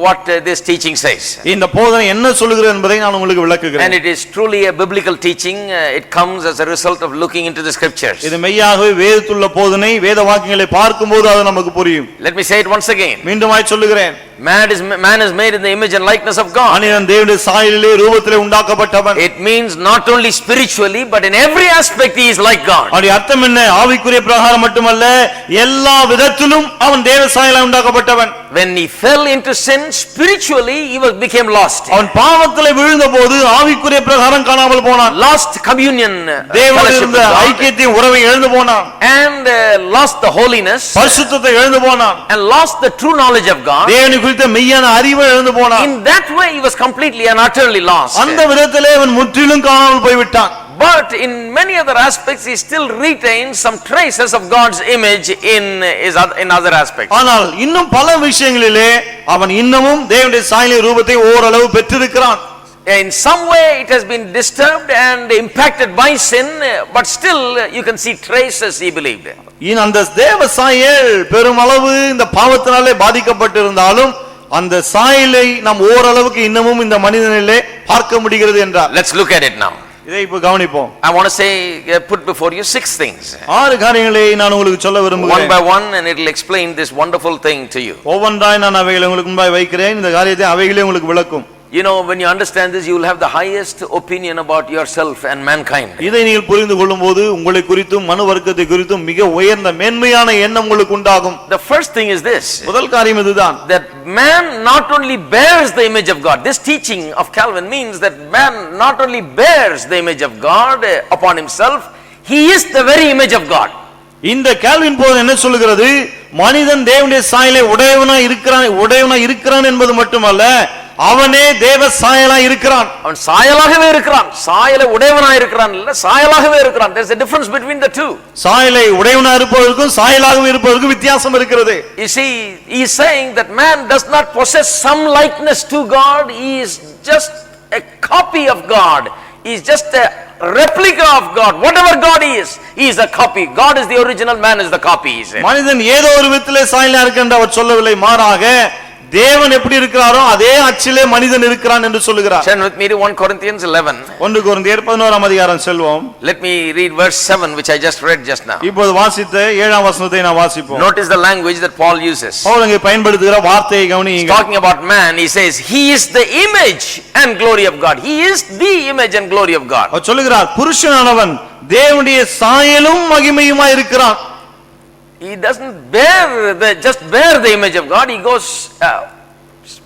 what this teaching says. இந்த போதனை என்ன சொல்லுகிறது என்பதை நான் உங்களுக்கு விளக்குகிறேன். And it is truly a biblical teaching. It comes as a result of looking into the scriptures. இது மெய்யாகவே வேதத்துள்ள போதனை, வேத வாக்கியங்களை பார்க்கும்போது அது நமக்கு புரியும். Let me say it once again. மீண்டுமாய் சொல்லுகிறேன். Man is made in the image and likeness of God. மனிதன் தேவனுடைய சாயலிலே ரூபத்திலே உண்டாக்கப்பட்டவன். It means not only spiritually but in every aspect he is like God. அதோட அர்த்தம் என்ன? ஆவிக்குரிய பிரகாரம் மட்டுமல்ல, எல்லா விதத்திலும் அவன் தேவ சாயலாய் உண்டாக்கப்பட்டவன். When he fell into sin spiritually he became lost. அவன் பாவத்திலே விழுந்தபோது ஆவிக்குரிய பிரகாரம் காணாமல் போனான். Lost communion, தேவனோடு இருந்த ஐக்கியத்தையும் உறவை இழந்து போனான். and lost the holiness, பரிசுத்தத்தை இழந்து போனான். and lost the true knowledge of God. தேவனை குறித்த மெய்யான அறிவை இழந்து போனான். In that way he was completely and utterly lost. அந்த விதத்திலே அவன் முற்றிலும் காணாமல் போய்விட்டான். But in many other aspects he still retains some traces of God's image in other aspects. ஆனால் இன்னும் பல விஷயங்களிலே அவன் இன்னமும் தேவனுடைய சாயலின் ரூபத்தை ஓரளவு பெற்றிருக்கிறான். In some way it has been disturbed and impacted by sin, but still you can see traces, he believed. அந்த தேவ சாயல் பெருமளவு இந்த பாவத்தினாலே பாதிக்கப்பட்டிருந்தாலும் அந்த சாயலை நாம் ஓரளவுக்கு இன்னமும் இந்த மனிதனிலே பார்க்க முடிகிறது என்றார். Let's look at it now. இதை இப்ப கவனிப்போம். I want to say put before you 6 things. 6 காரியங்களை நான் உங்களுக்கு சொல்ல விரும்புகிறேன். One by one and it will explain this wonderful thing to you. ஒவ்வொன்றாய் நான் அவைகளை உங்களுக்கு முன்பாய் வைக்கிறேன். இந்த காரியத்தை அவைகளே உங்களுக்கு விளக்கும். You know, when you understand this, you will have the highest opinion about yourself and mankind. இதை நீங்கள் புரிந்து கொள்ளும்போது உங்களை குறித்தும் மனு வர்க்கத்தை குறித்தும் மிக உயர்ந்த மேன்மையான எண்ணம் உங்களுக்கு உண்டாகும். The first thing is this. முதல் காரியம் இதுதான். That man not only bears the image of God. This teaching of Calvin means that man not only bears the image of God upon himself, he is the very image of God. இந்த Calvin போதனை என்ன சொல்கிறது? மனிதன் தேவனுடைய சாயலை உடையவனா இருக்கிறான் என்பது மட்டுமல்ல, அவனே தேவ சாயலா இருக்கிறான். அவன் சாயலாகவே இருக்கிறான். சாயலை உடையவனா இருக்கிறான் இல்ல, சாயலாகவே இருக்கிறான். There is a difference between the two. சாயலை உடையவனா இருப்பதற்கும் சாயலாகவே இருப்பதற்கும் வித்தியாசம் இருக்கிறது. You see, he is saying that man does not possess some likeness to God. He is just a copy of God. He is just a replica of God. Whatever God is, he is a copy. God is the original, man is the copy, he said. மனிதன் ஏதோ ஒரு விதத்திலே சாயலா இருக்கின்ற அவர் சொல்லவில்லை, மாறாக தேவன் எப்படி இருக்கிறாரோ அதே அச்சிலே மனிதன் இருக்கிறான் என்று சொல்லுகிறார். Turn with me to 1 Corinthians 11. 1 கொரிந்தியர் 11ஆம் அதிகாரம் செல்வோம். Let me read verse 7 which I just read just now. இப்போது வாசித்த 7ஆம் வசனத்தை நாம் வாசிப்போம். Notice the language that Paul uses. Pavul இங்கே பயன்படுத்துகிற வார்த்தையை கவனியுங்கள். Talking about man, he says he is the image and glory of God. He is the image and glory of God. அவர் சொல்லுகிறார், புருஷனானவன் தேவனுடைய சாயலும் மகிமையுமாய் இருக்கிறான். He doesn't just bear the image of God. He goes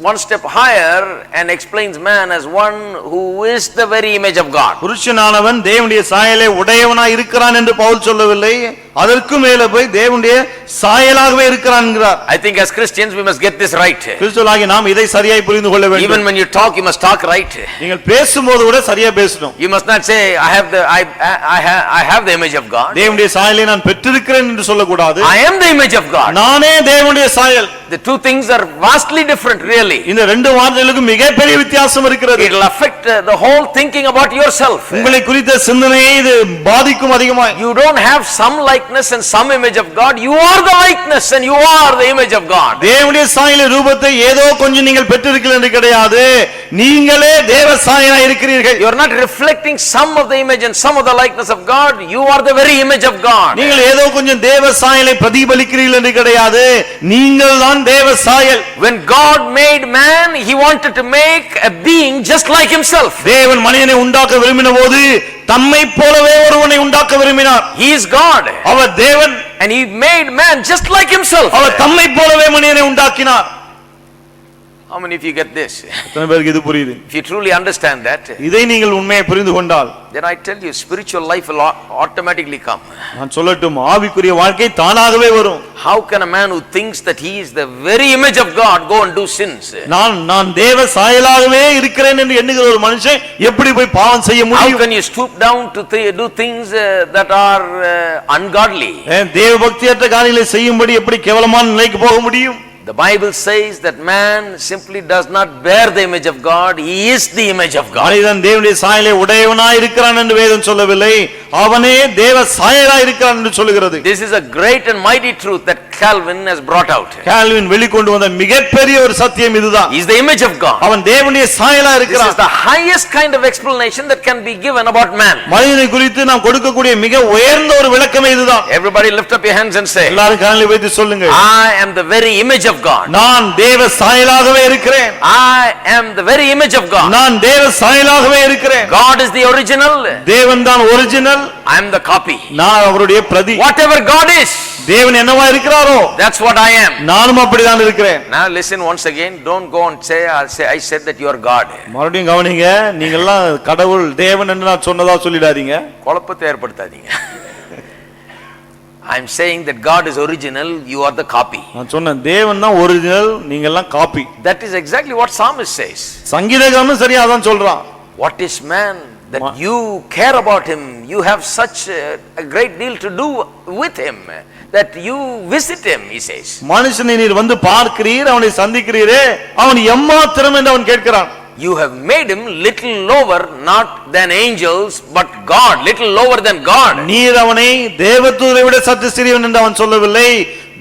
one step higher and explains man as one who is the very image of God. புருஷனானவன் தேவனுடைய சாயலை உடையவனாய் இருக்கிறான் என்று பவுல் சொல்லவில்லை, அதற்கு மேலே போய் தேவனுடைய சாயலாகவே இருக்கிறான் என்கிறார். I think as Christians we must get this right. கிறிஸ்தவர்களாகிய நாம் இதை சரியாய் புரிந்து கொள்ள வேண்டும். Even when you talk, you must talk right. நீங்கள் பேசும்போது கூட சரியா பேசணும். You must not say I have the image of God. தேவனுடைய சாயலை நான் பெற்றிருக்கிறேன் என்று சொல்லக்கூடாது. I am the image of God. நானே தேவனுடைய சாயல். The two things are vastly different really. இந்த ரெண்டு வார்த்தைகளுக்கு மிகப்பெரிய வித்தியாசம் இருக்கிறது. It will affect the whole thinking about yourself. உங்களை குறித்த சிந்தனையை இது பாதிக்கும் அதிகமாக. You don't have some likeness and some image of God. You are the likeness and you are the image of God. தேவனுடைய சாயலை ரூபத்தை ஏதோ கொஞ்சம் நீங்கள் பெற்றிருக்கிறீர்கள் என்று கிடையாது. நீங்களே தேவ சாயலாய் இருக்கிறீர்கள். You are not reflecting some of the image and some of the likeness of God. You are the very image of God. நீங்கள் ஏதோ கொஞ்சம் தேவ சாயலை பிரதிபலிக்கிறீர்கள் என்று கிடையாது. நீங்கள் தான் தேவ சாயல். When God made man, he wanted to make a being just like himself. தேவன் மனிதனை உண்டாக்க விரும்பினபோது தம்மை போலவே ஒருவனை உண்டாக்க விரும்பினார். He is God. அவர் தேவன். And he made man just like himself. அவர் தம்மை போலவே மனிதனை உண்டாக்கினார். How many of you get this? எத்தனை பேருக்கு இது புரியுது? If you truly understand that, இதை நீங்கள் உண்மையை புரிந்து கொண்டால், then I tell you spiritual life will automatically come. நான் சொல்லட்டும், ஆவிக்குரிய வாழ்க்கை தானாகவே வரும். How can a man who thinks that he is the very image of God go and do sins? நான் தேவ சாயலாகவே இருக்கிறேன் என்று எண்ணுகிற ஒரு மனுஷன் எப்படி போய் பாவம் செய்ய How முடியும்? can you stoop down to do things that are ungodly? தேவ பக்தியற்ற காரியங்களை செய்யும்படி எப்படி கேவலமான நிலைக்கு போக முடியும்? The Bible says that man simply does not bear the image of God. He is the image of God. மனிதன் தேவனுடைய சாயலை உடையவனாய் இருக்கிறான் என்று வேதம் சொல்லவில்லை, அவனே தேவ சாயலாய் இருக்கிறான் என்று சொல்லுகிறது. This is a great and mighty truth that Calvin has brought out. Calvin வெளிக்கொண்டு வந்த மிகப்பெரிய ஒரு சத்தியம் இதுதான். He is the image of God. அவன் தேவனுடைய சாயலாய் This இருக்கிறான். is the highest kind of explanation that can be given about man. மனிதனை குறித்து நாம் கொடுக்கக்கூடிய மிக உயர்ந்த ஒரு விளக்கமே இதுதான். Everybody lift up your hands and say, எல்லாரும் கரங்களை வைத்து சொல்லுங்க, I am the very image of God. நான் தேவ சாயலாகவே இருக்கிறேன். I am the very image of God. நான் தேவ சாயலாகவே இருக்கிறேன். God is the original. தேவன் தான் original, I am the copy. நான் அவருடைய பிரதி. Whatever God is, தேவன் என்னவா இருக்கிறாரோ that's what I am. நானும் அப்படிதான் இருக்கிறேன். Now listen once again, don't go and say I said that you are God. மறுபடியும் கவனிங்க, நீங்க எல்லாம் கடவுள் தேவன் என்று நான் சொன்னதா சொல்லிடாதீங்க. குழப்பத்தை ஏற்படுத்தாதீங்க. I am saying that God is original, you are the copy. நான் சொன்னேன் தேவன் தான் ஒரிஜினல், நீங்க எல்லாம் copy. That is exactly what psalmist says. சங்கீதக்காரனும் சரியா அதான் சொல்றான். What is man that you care about him? You have such a great deal to do with him that you visit him, he says. மனுஷனை நீர் வந்து பார்க்கிறீர், அவனை சந்திக்கிறீரே, அவன் எம்மாத்திரம் என்று அவன் கேட்கிறான். You have made him little lower not than angels but God, little lower than God. நீர் அவனை தேவதூதரை விட சற்று சிறியவன் என்று அவன் சொல்லவில்லை,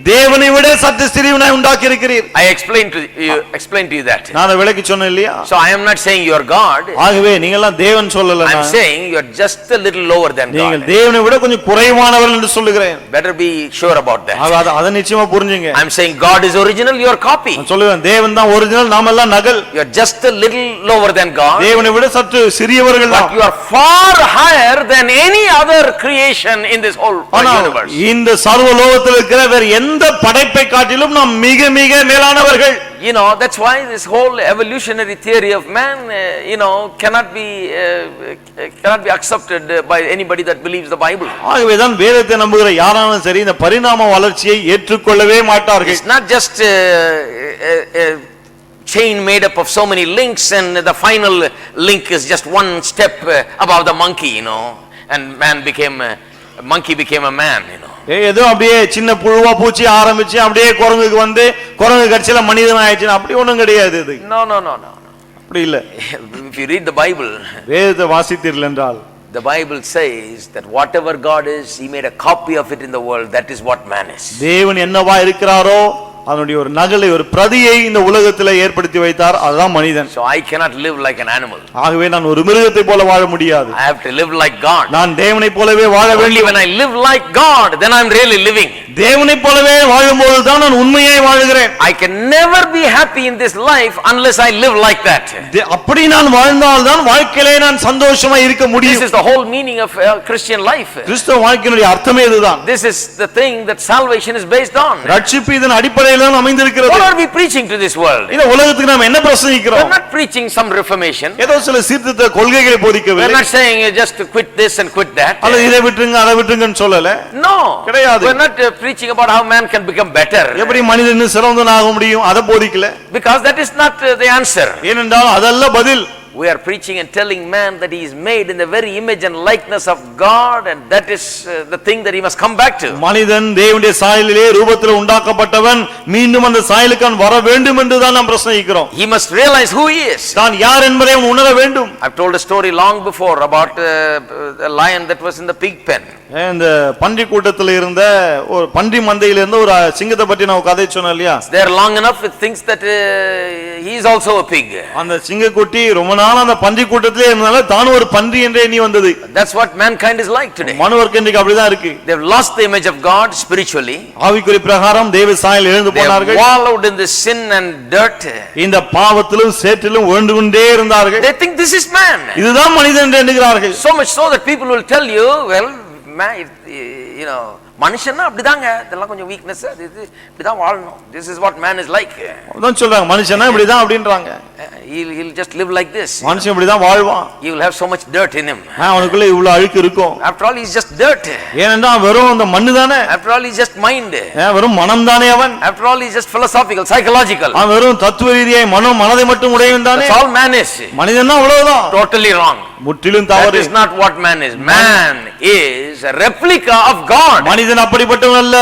தேவனை விட சற்று சிறியவனாய் உண்டாக்கி இருக்கிறீர். I explained to you that. நான் விளக்கி சொன்னேன் இல்லையா? So I am not saying you are God. ஆகவே நீங்க எல்லாம் தேவன் சொல்லல. I am saying you are just a little lower than God. நீங்கள் தேவனை விட கொஞ்சம் குறைவானவர்கள் என்று சொல்லுகிறேன். Better be sure about that. அத நிச்சயமா புரிஞ்சுங்க. I am saying God is original, you are copy. நான் சொல்லுவேன் தேவன் தான் ஒரிஜினல், நாம எல்லாம் நகல். You are just a little lower than God. தேவனை விட சற்று சிறியவர்கள் But you are far higher than any other creation in this whole universe. இந்த சர்வ லோகத்தில் இருக்கிற வேற எந்த எந்த படைப்பை காட்டிலும் நாம் மிக மிக மேலானவர்கள். You know, that's why this whole evolutionary theory of man, cannot be accepted by anybody that believes the Bible. ஆகவேதான் வேதத்தை நம்புகிற யாராலும் சரி இந்த பரிணாம வளர்ச்சியை ஏற்றுக்கொள்ளவே மாட்டார்கள். It's not just a chain made up of so many links and the final link is just one step above the monkey, and monkey became a man, ஏதோ அப்படியே சின்ன புழுவா பூச்சி ஆரம்பிச்சு அப்படியே குரங்குக்கு வந்து குரங்கு கட்சியில மனிதன் ஆயிடுச்சு அப்படி ஒண்ணும் கிடையாது. இது no அப்படி இல்ல. If you read the Bible, வேதத்தை வாசித்தீர்கள் என்றால் the Bible says that whatever God is, he made a copy of it in the world. That is what man is. தேவன் என்னவா இருக்கிறாரோ அதனுடைய ஒரு நகலை ஒரு பிரதியை இந்த உலகத்திலே ஏற்படுத்தி வைத்தார். அதுதான் மனிதன். So I cannot live like an animal. ஆகவே நான் ஒரு மிருகத்தை போல வாழ முடியாது. I have to live like God. நான் தேவனை போலவே வாழ வேண்டும். When I live like God, then I am really living. தேவனை போலவே வாழும்போது தான் நான் உண்மையாய் வாழுகிறேன். I can never be happy in this life unless I live like that. அப்படி நான் வாழ்ந்தால் தான் வாழ்க்கையிலே நான் சந்தோஷமா இருக்க முடியும். This is the whole meaning of Christian life. கிறிஸ்தவ வாழ்க்கையினுடைய அர்த்தமே இதுதான். This is the thing that salvation is based on. ரட்சிப்பு இதன் அடிப்படையில் தான் அமைந்திருக்கிறது. What are we preaching to this world? இந்த உலகத்துக்கு நாம் என்ன பிரசங்கிக்கிறோம்? We are not preaching some reformation. ஏதோ சில சீர்திருத்த கொள்கைகளை போதிக்கவில்லை. We are not saying just to quit this and quit that. அல்ல இதை விட்டுருங்க அதை விட்டுருங்கன்னு சொல்லல. No. கிடையாது. We are not preaching about how man can become better. எப்படி மனிதன் சிறந்தவனாக முடியும் அதை போதிக்கல. Because that is not the answer. ஏனென்றால் அதல்ல பதில். We are preaching and telling man that he is made in the very image and likeness of God, and that is the thing that he must come back to. மனிதன் தேவனுடைய சாயலிலே ரூபத்திலே உண்டாக்கப்பட்டவன் மீண்டும் அந்த சாயலுக்கு வர வேண்டும் என்று தான் நாம் பிரசங்கிக்கிறோம். He must realize who he is. தான் யார் என்பதை அவன் உணர வேண்டும். I've told a story long before about a lion that was in the pig pen. இந்த பன்றி கூட்டத்தில் இருந்த ஒரு பன்றி மந்தையில் இருந்த ஒரு சிங்கத்தை பற்றி நான் கதை சொன்னேன் இல்லையா? There long enough it thinks that he is also a pig. அந்த சிங்கக்குட்டி ரொம்ப நாள் அந்த பன்றி கூட்டத்திலே இருந்தனால தான் ஒரு பன்றி என்றே எண்ணி வந்தது. That's what mankind is like today. மனுவர்க்கு இன்றைக்கு அப்படிதான் இருக்கு. They have lost the image of God spiritually. ஆவிக்குரிய பிரகாரம் தேவ சாயல் இழந்து போனார்கள். They have wallowed in the sin and dirt. இந்த பாவத்திலும் சேற்றிலும் உழண்டு கொண்டே இருந்தார்கள். They think this is man. இதுதான் மனிதன் என்று எண்ணுகிறார்கள். So much so that people will tell you, well, man, மனுஷன்னா அப்படிதாங்க, இதெல்லாம் கொஞ்சம் வீக்னஸ், அது இது இப்படிதான் வாழணும். This is what man is like. அதான் சொல்றாங்க மனுஷனா இப்படிதான் அப்படின்றாங்க. He'll just live like this. மனுஷன் இப்படிதான் வாழ்வான். He will have so much dirt in him. அவனுக்குள்ள இவ்வளவு அழுக்கு இருக்கும். After all, he's just dirt. ஏனென்றா வெறும் அந்த மண்ணு தானே. After all, he's just mind. வெறும் மனம் தானே அவன். After all, he's just philosophical, psychological. அவன் வெறும் தத்துவ ரீதியாய் மனதை மட்டும் உடையவன் தானே. That's all man is. மனிதன்னா அவ்வளவுதான். Totally wrong. முற்றிலும் தவறு. That is not what man is. Man is a replica of God. மனிதன் அப்படிப்பட்டவன் அல்ல.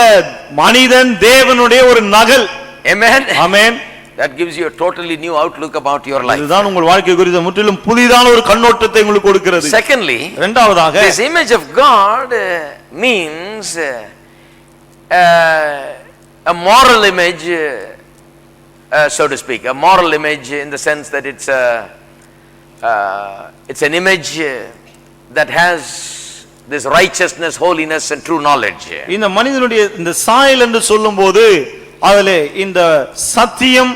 மனிதன் தேவனுடைய ஒரு நகல். Amen. Amen. That gives you a totally new outlook about your life. இதுதான் உங்கள் வாழ்க்கை குறித்த முற்றிலும் புதிதான ஒரு கண்ணோட்டத்தை உங்களுக்கு கொடுக்கிறது. Secondly, இரண்டாவதாக this image of God means a moral image, so to speak, a moral image in the sense that it's an image that has this righteousness, holiness and true knowledge. இந்த மனிதனுடைய இந்த சாயல் என்று சொல்லும்போது அதிலே இந்த சத்தியம்,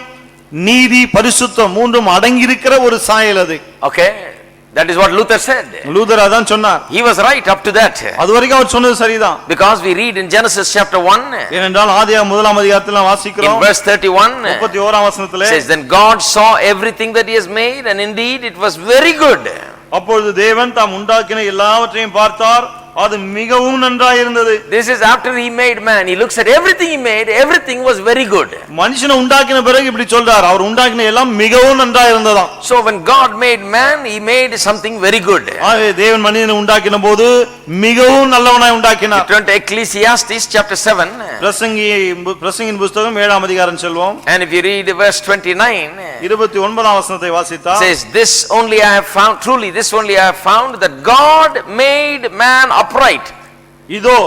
நீதி, பரிசுத்தம் மூன்றும் அடங்கி இருக்கிற ஒரு சாயல் அது. Okay, that is what Luther said. Luther அதான் சொன்னார். He was right up to that. அதுவரைக்கும் அவர் சொன்னது சரிதான். Because we read in Genesis chapter 1, ஏனென்றால் ஆதியாகமம் முதலாம் அதிகாரத்தில் நாம் வாசிக்கிறோம். in verse 31, 31ஆம் வசனத்திலே says, then God saw everything that he has made, and indeed it was very good. அப்பொழுது தேவன் தாம் உண்டாக்கின எல்லாவற்றையும் பார்த்தார், அது மிகவும் நன்றாய் இருந்தது. This is after he made man. He looks at everything he made, everything was very good. மனுஷனை உண்டாக்கின பிறகு இப்படி சொல்றார், அவர் உண்டாக்கின எல்லாம் மிகவும் நன்றாய் இருந்ததாம். So when God made man, he made something very good. தேவன் மனிதனை உண்டாக்கின போது மிகவும் நல்லவனாய் உண்டாக்கினார். Turn to Ecclesiastes chapter 7. பிரசங்கியின் புத்தகம் 7ஆம் அதிகாரம் செல்வோம். And if you read verse 29, 29ஆம் வசனத்தை வாசித்தால் says, this only I have found, truly this only I have found, that God made man upright. இதோ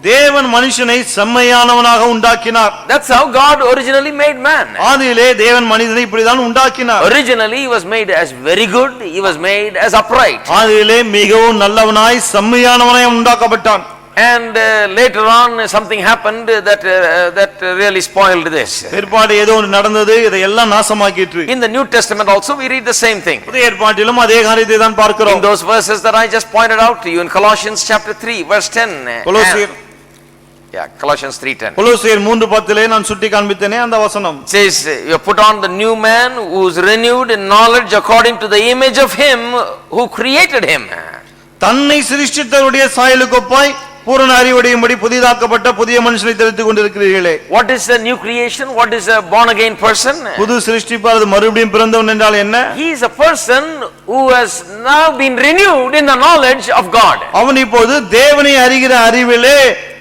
தேவன் மனுஷனை செம்மையானவனாக உண்டாக்கினார். That's how God originally made man. ஆதியிலே தேவன் மனிதனை இப்படிதான் உண்டாக்கினார். Originally he was made as very good, he was made as upright. ஆதியிலே மிகவும் நல்லவனாய் செம்மையானவனாய் உண்டாக்கப்பட்டான். And later on something happened that really spoiled this. ஏற்பாடு ஏதோ ஒன்று நடந்தது, இதையெல்லாம் நாசமாக்கிற்று. In the New Testament also we read the same thing. புதிய ஏற்பாட்டிலும் அதே காரியத்தை தான் பார்க்கிறோம். In those verses that I just pointed out to you in Colossians chapter 3 verse 10. Yeah, Colossians 3:10. கொலோசியர் 3:10 நான் சுட்டி காண்பித்தேனே அந்த வசனம். It says, you put on the new man who is renewed in knowledge according to the image of him who created him. தன்னை சிருஷ்டித்தவருடைய சாயலுக்கு ஒப்பாய் பூரண அறிவுடையும்படி புதிதாக்கப்பட்ட புதிய மனுஷனை தெரிந்து கொண்டிருக்கிறீர்களே. What is a new creation? What is a born again person? புது சிருஷ்டிப்பு, அது மறுபடியும் பிறந்தவன் என்றால் என்ன? He is a person who has now been renewed in the knowledge of God. அவன் இப்போது தேவனை அறிகிற அறிவிலே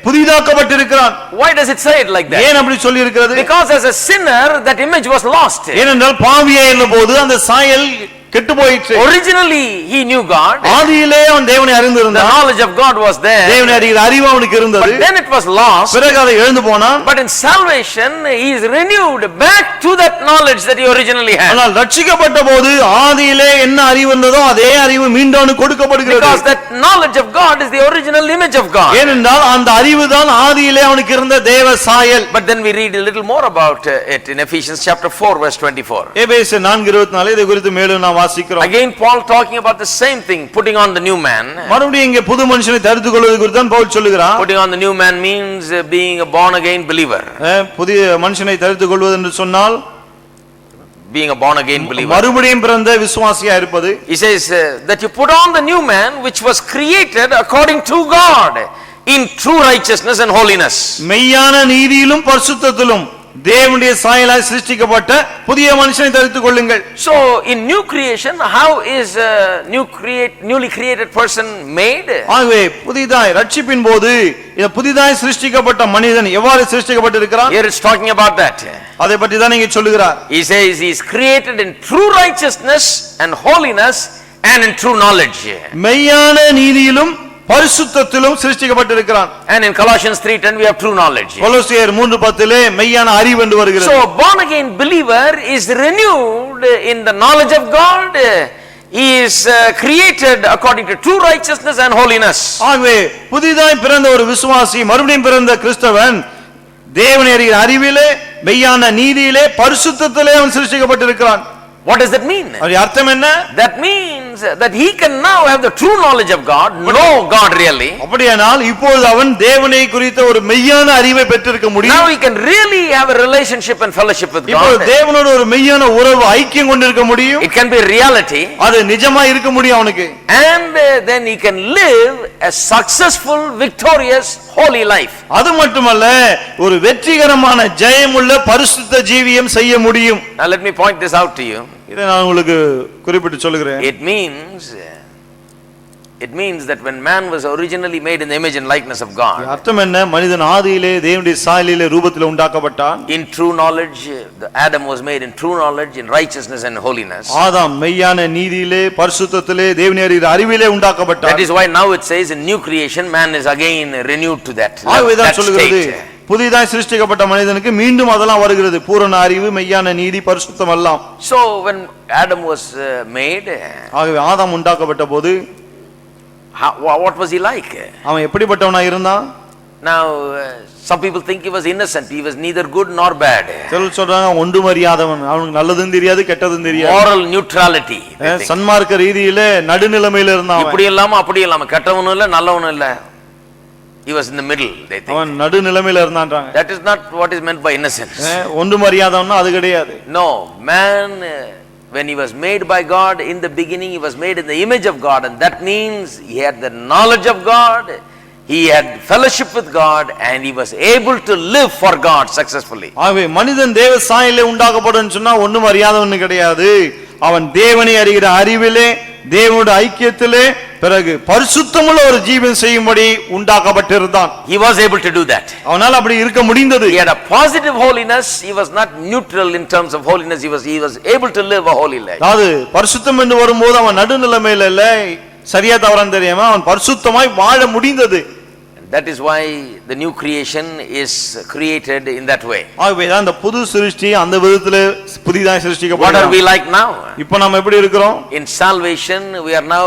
புதிதாக்கப்பட்டிருக்கிறான். Why does it say it like that? ஏன் அப்படி சொல்லி இருக்கிறது? Because as a sinner that image was lost. ஏனென்றால் பாவியா இருந்தபோது அந்த சாயல் கெட்டு போயிற்று. Originally he knew God. ஆதியிலே அவன் தேவனை The அறிந்திருந்தான். knowledge of God was there. தேவனை அறிகிற அறிவு அவனுக்கு இருந்தது. But then it was lost. பிறகு அதை இழந்து போனான். But in salvation he is renewed back to that knowledge that he originally had. ஆனால் ரட்சிக்கப்பட்ட போது ஆதியிலே என்ன அறிவு இருந்ததோ அதே அறிவு மீண்டும் அவனுக்கு கொடுக்கப்படுகிறது. Because that knowledge of God is the original image of God. ஏனென்றால் அந்த அறிவுதான் ஆதியிலே அவனுக்கு இருந்த தேவ சாயல். But then we read a little more about it in Ephesians chapter 4 verse 24. எபேசியர் 4:24 இதை குறித்து மேலும் நாம் வாசிக்கிறோம். Again Paul talking about the same thing, putting on the new man. மறுபடியும் இங்கே புது மனுஷனை தரித்துக் கொள்வது குறித்து தான் பவுல் சொல்லுகிறார். Putting on the new man means being a born again believer. புதிய மனுஷனை தரித்துக் கொள்வது என்று சொன்னால் Being a born again believer. மறுபடியும் பிறந்த விசுவாசியா இருப்பது. He says that you put on the new man which was created according to God in true righteousness and holiness. மெய்யான நீதியிலும் பரிசுத்தத்திலும் தேவனுடைய சாயலாய் சிருஷ்டிக்கப்பட்ட புதிய மனுஷனை தரித்துக் கொள்ளுங்கள். So in new creation, how is a newly created person made? ஆகவே புதிதாய் ரட்சிப்பின் போது இந்த புதிதாய் சிருஷ்டிக்கப்பட்ட மனிதன் எவ்வாறு சிருஷ்டிக்கப்பட்டிருக்கிறான்? Here it's talking about that. அதை பற்றி தான் இங்கே சொல்லுகிறார். He says he is created in true righteousness and holiness and in true knowledge. மெய்யான நீதியிலும் பரிசுத்தத்திலும் சிருஷ்டிக்கப்பட்டிருக்கிறான். And in Colossians 3:10 we have true knowledge. கொலோசியர் 3:10 மெய்யான அறிவு என்று வருகிறது. So born again believer is renewed in the knowledge of God. He is created according to true righteousness and holiness. ஆகவே புதிதாய் பிறந்த ஒரு விசுவாசி, மறுபடியும் பிறந்த கிறிஸ்தவன் தேவனை அறிகிற அறிவிலே, மெய்யான நீதியிலே, பரிசுத்தத்திலே அவன் சிருஷ்டிக்கப்பட்டிருக்கிறான். What does that mean? அதன் அர்த்தம் என்ன? That means that he can now have the true knowledge of God, know God really. அப்படியானால் இப்பொழுது அவன் தேவனை குறித்த ஒரு மெய்யான அறிவை பெற்றிருக்க முடியும். Now he can really have a relationship and fellowship with இப்பொழுது God. தேவனோடு ஒரு மெய்யான உறவு, ஐக்கியம் கொண்டிருக்க முடியும். It can be reality. அது நிஜமா இருக்க முடியும் அவனுக்கு. And then he can live a successful, victorious, holy life. அது மட்டுமல்ல, ஒரு வெற்றிகரமான ஜெயமுள்ள பரிசுத்த ஜீவியம் செய்ய முடியும். Now let me point this out to you. இதை நான் உங்களுக்கு குறிப்பிட்டு சொல்கிறேன். It means that when man was originally made in the image and likeness of God, அர்த்தம் என்ன? மனிதன் ஆதியிலே தேவனுடைய சாயலிலே ரூபத்திலே உண்டாக்கப்பட்டான். in true knowledge, Adam was made in true knowledge, in righteousness and holiness. ஆதாம் மெய்யான நீதியிலே, பரிசுத்தத்திலே, தேவனை அறிகிற அறிவிலே உண்டாக்கப்பட்டான். That is why now it says in new creation man is again renewed to that state. புதிதாய் சிருஷ்டிக்கப்பட்ட மனிதனுக்கு மீண்டும் அதெல்லாம் வருகிறது. பூரண அறிவு, மெய்யான நீதி, பரிசுத்தம் எல்லாம். So when Adam was made, ஆகவே ஆதாம் உண்டாக்கப்பட்ட போது what was he like? அவன் எப்படிப்பட்டவனா இருந்தான்? Now some people think he was innocent. He was neither good nor bad. சிலர் சொல்றாங்க ஒன்றும் அறியாதவன், அவனுக்கு நல்லதும் தெரியாது கெட்டதும் தெரியாது. Moral neutrality. சன்மார்க்க ரீதியிலே நடுநிலைமையில இருந்தான். இப்படி இல்லாம அப்படி இல்லாம கெட்டவனும் இல்ல நல்லவனும் இல்ல. He was in the middle, they think. அவன் நடுநிலைமையில இருந்தான்றாங்க. That is not what is meant by innocence. ஒன்றும் அறியாதவனா அது கிடையாது. No, man when he was made by God in the beginning, he was made in the image of God, and that means he had the knowledge of God, he had fellowship with God, and he was able to live for God successfully. ஆகவே மனிதன் தேவ சாயலிலே உண்டாக்கப்படும் சொன்னா ஒன்றும் அறியாதவன் கிடையாது. அவன் தேவனை அறிகிற அறிவிலே, தேவனுடைய ஐக்கியத்திலே, பிறகு பரிசுத்தமுள்ள ஒரு ஜீவன் செய்யும்படி உண்டாக்கப்பட்டிருந்தான். He was able to do that. அவனால் அப்படி இருக்க முடிந்தது. He had a positive holiness. He was not neutral in terms of holiness. He was able to live a holy life. அதாவது பரிசுத்தம் என்று வரும்போது அவன் நடுநிலைமையில இல்ல, சரியா தவறான்னு தெரியாம அவன் பரிசுத்தமாய் வாழ முடிந்தது. That is why the new creation is created in that way. ஆகவே தான் அந்த புது சிருஷ்டி அந்த விதத்திலே புதிதாய் சிருஷ்டிக்கப்பட்டது. What are we like now? இப்போ நாம எப்படி இருக்கிறோம்? In salvation we are now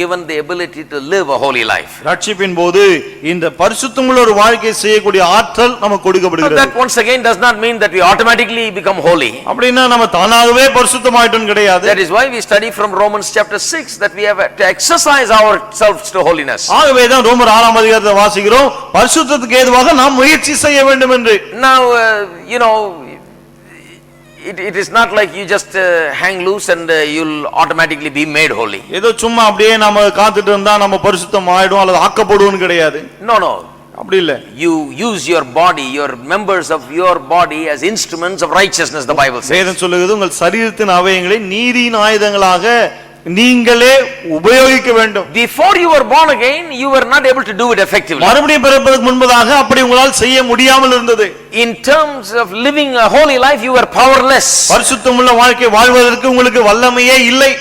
given the ability to live a holy life. ரட்சிப்பின் போது இந்த பரிசுத்தமுள்ள ஒரு வாழ்க்கை செய்யக்கூடிய ஆற்றல் நமக்கு கொடுக்கப்படுகிறது. That once again does not mean that we automatically become holy. அப்படினா நம்ம தானாகவே பரிசுத்தமாயிட்டோம் கிடையாது. That is why we study from Romans chapter 6 that we have to exercise ourselves to holiness. ஆகவே தான் ரோமர் 6 ஆம் அதிகாரத்தை வாசிக்கிறோம், பரிசுத்தத்துக்கு ஏதுவாக நாம் முயற்சி செய்ய வேண்டும் என்று. Now, it is not like you just hang loose and you'll automatically be made holy. ஏதோ சும்மா அப்படியே நாம காத்துட்டு இருந்தா நம்ம பரிசுத்தம் ஆயிடும் அல்லது ஆக்கப்படுவோம்னு கிடையாது. No. அப்படி இல்ல. You use your body, your members of your body as instruments of righteousness, the Bible says. வேதம் சொல்லுகிறது உங்கள் சரீரத்தின் அவயங்களை நீதியின் ஆயுதங்களாக நீங்களே உபயோகிக்க வேண்டும். Before you were born again, you were not able to do it effectively. மறுபடியும் பிறப்பதற்கு முன்பதாக அப்படி உங்களால் செய்ய முடியாமல் இருந்தது. In terms of living a holy life, you were powerless. பரிசுத்தமுள்ள வாழ்க்கை வாழ்வதற்கு உங்களுக்கு வல்லமையே இல்லை.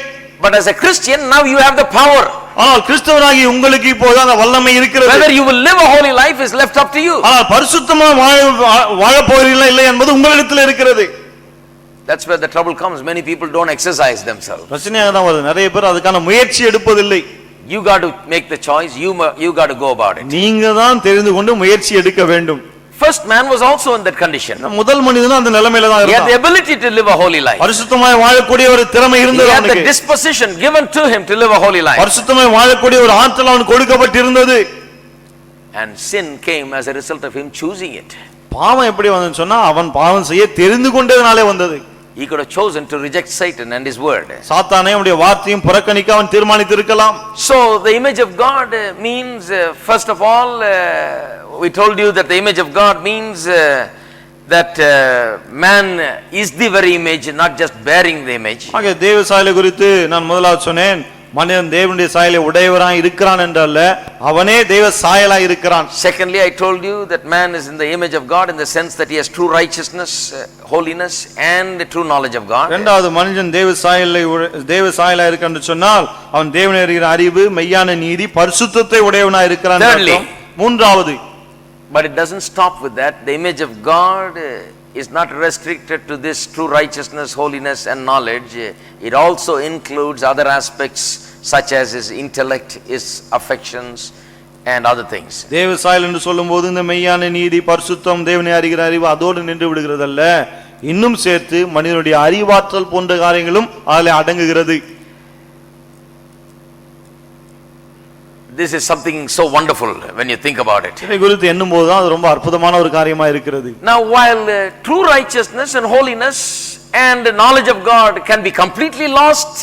But as a Christian, now you have the power. ஆனால் கிறிஸ்தவராகி உங்களுக்கு இப்போது அந்த வல்லமை இருக்கிறது. Whether you will live a holy life is left up to you. ஆனால் பரிசுத்தமா வாழப் போகிறீர்களா இல்லை என்பது உங்களிடத்தில் இருக்கிறது. That's where the trouble comes. Many people don't exercise themselves. பிரச்சனையாக தான் வருது. நிறைய பேர் அதுக்கான முயற்சி எடுப்பதில்லை. You got to make the choice. You got to go about it. நீங்க தான் தெரிந்து கொண்டு முயற்சி எடுக்க வேண்டும். First man was also in that condition. முதல் மனிதனும் அந்த நிலைமையில தான் He had இருந்தான். the ability to live a holy life. பரிசுத்தமாய் வாழக்கூடிய ஒரு திறமை இருந்தது He had the அவனுக்கு. disposition given to him to live a holy life. பரிசுத்தமாய் வாழக்கூடிய ஒரு ஆற்றல் அவனுக்கு கொடுக்கப்பட்டிருந்தது. And sin came as a result of him choosing it. பாவம் எப்படி வந்ததுன்னு சொன்னா அவன் பாவம் செய்ய தெரிந்து கொண்டதனாலே வந்தது. He could have chosen to reject Satan and his word. சாத்தானை அவனுடைய வார்த்தையும் புறக்கணிக்க அவன் தீர்மானித்திருக்கலாம். So the image of God means, first of all, we told you that the image of God means that man is the very image, not just bearing the image. ஆக தேவ சாயலை குறித்து நான் முதலாவது சொன்னேன், மனிதன் தேவனுடைய சாயலை உடையவராய் இருக்கிறான் என்றல்ல, அவனே தேவ சாயலாய் இருக்கிறான். Secondly, I told you that man is in the image of God in the sense that he has true righteousness, holiness and true knowledge of God. இரண்டாவது, மனிதன் தேவ சாயலாய் இருக்கான் என்று சொன்னால் அவன் தேவனை அறிகிற அறிவு, மெய்யான நீதி, பரிசுத்தத்தை உடையவனாய் இருக்கிறான். மூன்றாவது, but it doesn't stop with that. The image of God is not restricted to this true righteousness, holiness and knowledge. It also includes other aspects such as his intellect, his affections and other things. தேவ சாயல் என்று சொல்லும்போது இந்த மெய்யான நீதி, பரிசுத்தம், தேவனை அறிகிற அறிவு அதோடு நின்று விடுகிறதல்ல, இன்னும் சேர்த்து மனிதனுடைய அறிவாற்றல் போன்ற காரியங்களும் அதில் அடங்குகிறது. This is something so wonderful when you think about it. இதை குறித்து எண்ணும்போது தான் அது ரொம்ப அற்புதமான ஒரு காரியமா இருக்கிறது. Now while true righteousness and holiness and knowledge of God can be completely lost,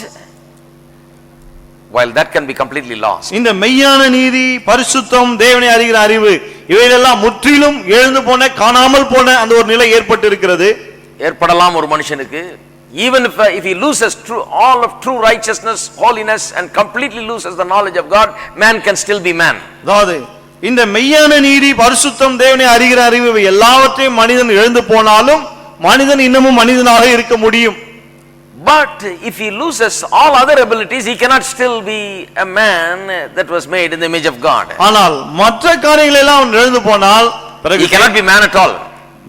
while that can be completely lost, இந்த மெய்யான நீதி, பரிசுத்தம், தேவனை அறிகிற அறிவு இவையெல்லாம் முற்றிலும் எழுந்து போன, காணாமல் போன அந்த ஒரு நிலை ஏற்பட்டு இருக்கிறது. ஏற்படலாம் ஒரு மனுஷனுக்கு. Even if he loses all of true righteousness, holiness and completely loses the knowledge of God, man can still be man. அதாவது இந்த மெய்யான நீதி, பரிசுத்தம், தேவனை அறிகிற அறிவு இவை எல்லாவற்றையும் மனிதன் எழுந்து போனாலும் மனிதன் இன்னமும் மனிதனாக இருக்க முடியும். But if he loses all other abilities, he cannot still be a man that was made in the image of God. ஆனால் மற்ற காரியங்கள் எல்லாம் அவன் எழுந்து போனால் he cannot be man at all.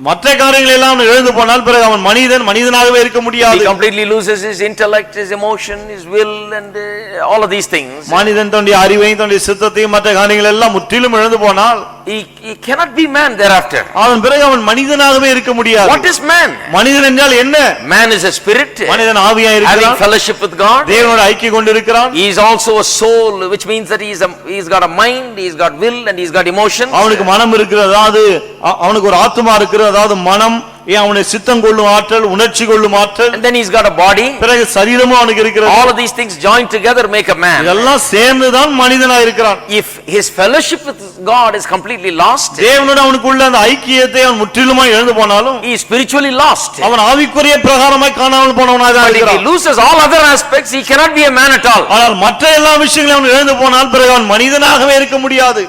மற்ற காரியங்கள் எல்லாம் எழுந்து போனால் பிறகு அவன் மனிதனாகவே இருக்க முடியாது. He completely loses his intellect, his emotion, his will and all of these things. மனிதன் தன்னுடைய அறிவையும் தன்னுடைய சித்தத்தையும் மற்ற காரியங்கள் எல்லாம் முற்றிலும் எழுந்து போனால் he cannot be man thereafter. அவன் பிறகு அவன் மனிதனாகவே இருக்க முடியாது. What is man? மனிதன் என்றால் என்ன? Man is a spirit. மனிதன் ஆவியாய் இருக்கிறான், having fellowship with God. தேவனோடு ஐக்கியம் கொண்டிருக்கிறான். He is also a soul, which means that he's got a mind, he's got will and he's got emotions. அவனுக்கு மனம் இருக்கிறது, அதாவது அவனுக்கு ஒரு ஆத்துமா இருக்கிறது, அதாவது மனம், அவனுடைய சித்தம் கொள்ளும் ஆற்றல், உணர்ச்சி கொள்ளும் ஆற்றல். And then he's got a body. பிறகு சரீரமும் அவனுக்கு இருக்கிறது. All of these things joined together make a man. இதெல்லாம் சேர்ந்து தான் மனிதனாய் இருக்கிறான். If his fellowship with God is completely lost, தேவனோடு அவனுக்குள்ள அந்த ஐக்கியத்தை அவன் முற்றிலுமாய் இழந்து போனாலும் he is spiritually lost. அவன் ஆவிக்குரிய பிரகாரமாய் காணாமல் போனவனாய் தான் இருக்கிறான். If he loses all other aspects, he cannot be a man at all. ஆனால் மற்ற எல்லா விஷயங்களையும் அவன் இழந்து போனால் பிறகு அவன் மனிதனாகவே இருக்க முடியாது.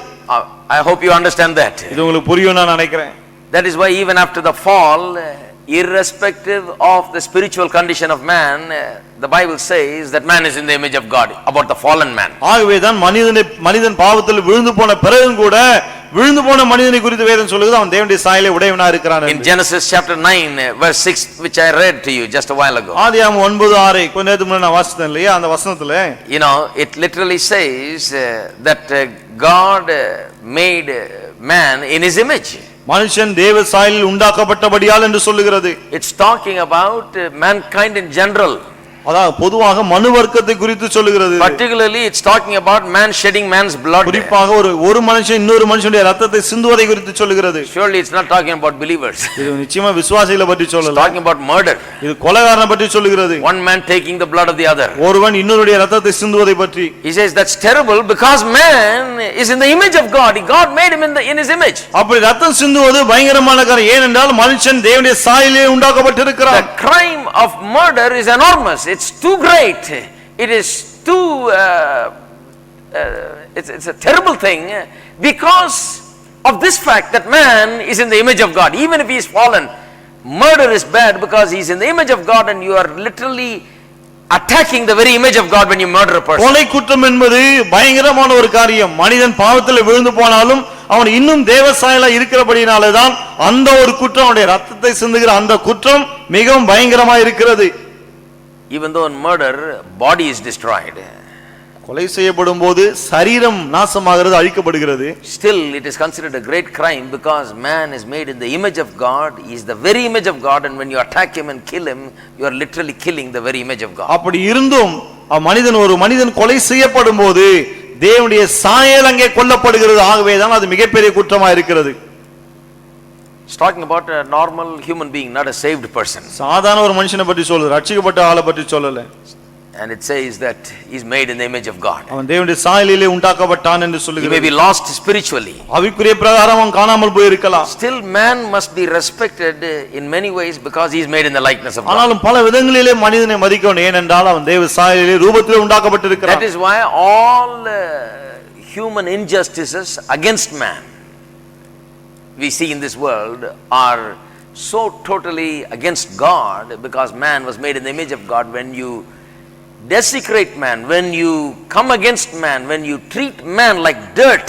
I hope you understand that. இது உங்களுக்கு புரியும் நான் நினைக்கிறேன். That is why even after the fall, irrespective of the spiritual condition of man, the Bible says that man is in the image of God, about the fallen man. ஆகவே தான் மனிதன் பாவத்தில் விழுந்து போன பிறகும் கூட விழுந்து போன மனிதனை குறித்து வேதம் சொல்லுகிறது அவன் தேவனுடைய சாயலை உடையவனாய் இருக்கிறான். In Genesis chapter 9 verse 6, which I read to you just a while ago. ஆதியாகமம் 9:6 கொஞ்ச நேரத்துக்கு முன்னாடி நான் வாசித்தேன் இல்லையா, அந்த வசனத்துல it literally says that God made man in his image. மனுஷன் தேவ சாயலில் உண்டாக்கப்பட்டபடியால் என்று சொல்லுகிறது. It's talking about mankind in general. அதாவது பொதுவாக மனு வர்க்கத்தை குறித்து சொல்லுகிறது. Particularly it's talking about man shedding man's blood. குறிப்பாக ஒரு மனுஷன் இன்னொரு மனுஷனுடைய ரத்தத்தை சிந்துவதை குறித்து சொல்லுகிறது. Surely it's not talking about believers. இது நிச்சயமா விசுவாசிகளை பற்றி சொல்லல. It's talking about murder. இது கொலைகாரனை பற்றி சொல்லுகிறது. One man taking the blood of the other. ஒருவன் இன்னொருடைய ரத்தத்தை சிந்துவதை பற்றி. He says that's terrible because man is in the image of God. God made him in his image. அப்படி ரத்தம் சிந்துவது பயங்கரமான காரியம். ஏனென்றால் மனுஷன் தேவனுடைய சாயலிலே உண்டாக்கப்பட்டிருக்கிறான். The crime of murder is enormous. It's too great. It is too it's a terrible thing because of this fact that man is in the image of God. Even if he is fallen, murder is bad because he is in the image of God and you are literally attacking the very image of God when you murder a person. கொலை குற்றம் என்பது பயங்கரமான ஒரு காரியம். மனிதன் பாவத்தில் விழுந்து போனாலும் அவன் இன்னும் தேவ சாயலா இருக்கிறபடினாலே தான் அந்த ஒரு குற்றம், அவனுடைய ரத்தத்தை சிந்துகிற அந்த குற்றம் மிகவும் பயங்கரமா இருக்கிறது. Even though in murder body is destroyed, கொலை செய்யப்படும் போது சரீரம் நாசமாகிறது, அழிக்கப்படுகிறது. Still it is considered a great crime because man is made in the image of God. He is the very image of God, and when you attack him and kill him, you are literally killing the very image of God. அப்படி இருந்தும் ஒரு மனிதன் கொலை செய்யப்படும் போது தேவனுடைய சாயல் அங்கே கொல்லப்படுகிறது. ஆகவே தான் அது மிகப்பெரிய குற்றமா இருக்கிறது. It's talking about a normal human being, not a saved person. சாதாரண ஒரு மனுஷனை பற்றி சொல்லுது, ரட்சிக்கப்பட்ட ஆளை பற்றி சொல்லல. And it says that he's made in the image of God. அவன் தேவனுடைய சாயலிலே உண்டாக்கப்பட்டான் என்று சொல்லுகிறது. He may be lost spiritually. ஆவிக்குரிய பிரகாரம் அவன் காணாமல் போய் இருக்கலாம். Still man must be respected in many ways because he is made in the likeness of God. ஆனாலும் பல விதங்களிலே மனிதனை மதிக்க வேண்டும். ஏனென்றால் அவன் தேவ சாயலிலே ரூபத்திலே உண்டாக்கப்பட்டிருக்கிறான். That is why all human injustices against man we see in this world are so totally against God because man was made in the image of God. When you desecrate man, when you come against man, when you treat man like dirt,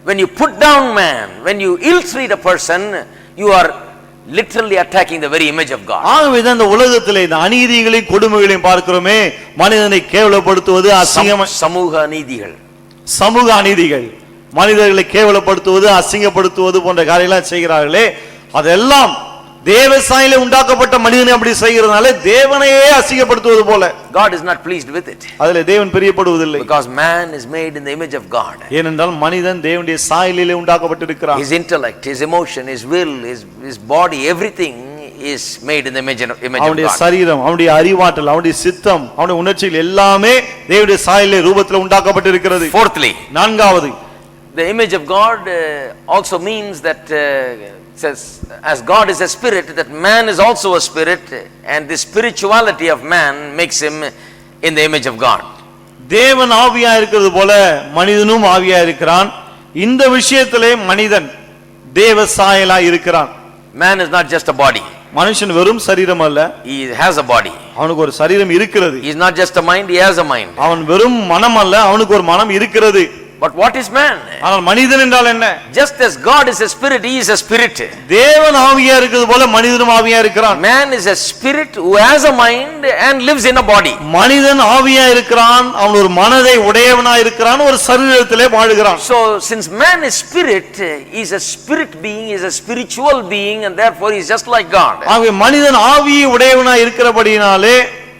when you put down man, when you ill-treat a person, you are literally attacking the very image of God. ஆகவே தான் இந்த உலகத்திலே இந்த அநீதிகளையும் கொடுமைகளையும் பார்க்கிறோமே, மனிதனை கேவலப்படுத்துவது, சமூக அநீதிகள், சமூக அநீதிகள், மனிதர்களை கேவலப்படுத்துவது, அசிங்கப்படுத்துவது போன்ற காரியெல்லாம் செய்கிறார்களே, அதெல்லாம் தேவ சாயலிலே உண்டாக்கப்பட்ட மனிதனை அப்படி செய்கிறதுனால தேவனையே அசிங்கப்படுத்துவது போல. God is not pleased with it. அதிலே தேவன் பிரியப்படுவதில்லை. Because man is made in the image of God. ஏனென்றால் மனிதன் தேவனுடைய சாயலிலே உண்டாக்கப்பட்டிருக்கிறான். His intellect, his emotion, his will, his body, everything is made in the image of God. அவனுடைய சரீரம், அவனுடைய அறிவாற்றல், அவனுடைய சித்தம், அவனுடைய உணர்ச்சிகள் எல்லாமே தேவனுடைய சாயலிலே ரூபத்திலே உண்டாக்கப்பட்டிருக்கிறது. Fourthly, நான்காவது, the image of God also means that says as God is a spirit, that man is also a spirit, and the spirituality of man makes him in the image of God. தேவன் ஆவியா இருக்கிறது போல மனிதனும் ஆவியா இருக்கிறான். இந்த விஷயத்திலே மனிதன் தேவ சாயலா இருக்கிறான். Man is not just a body. மனுஷன் வெறும் சரீரம் அல்ல, he has a body. அவனுக்கு ஒரு சரீரம் இருக்கிறது. He is not just a mind, he has a mind. அவன் வெறும் மனம் அல்ல, அவனுக்கு ஒரு மனம் இருக்கிறது. But what is man? ஆனால் மனிதன் என்றால் என்ன? Just as God is a spirit, he is a spirit. தேவன் ஆவியா இருக்கிறது போல மனிதனும் ஆவியா இருக்கிறான். Man is a spirit who has a mind and lives in a body. மனிதன் ஆவியா இருக்கிறான், அவன் ஒரு மனதை உடையவனா இருக்கிறான், ஒரு சரீரத்திலே வாழுகிறான். So since man is spirit, he is a spirit being, he is a spiritual being, and therefore he is just like God. ஆகவே மனிதன் ஆவியை உடையவனா இருக்கிறபடியினாலே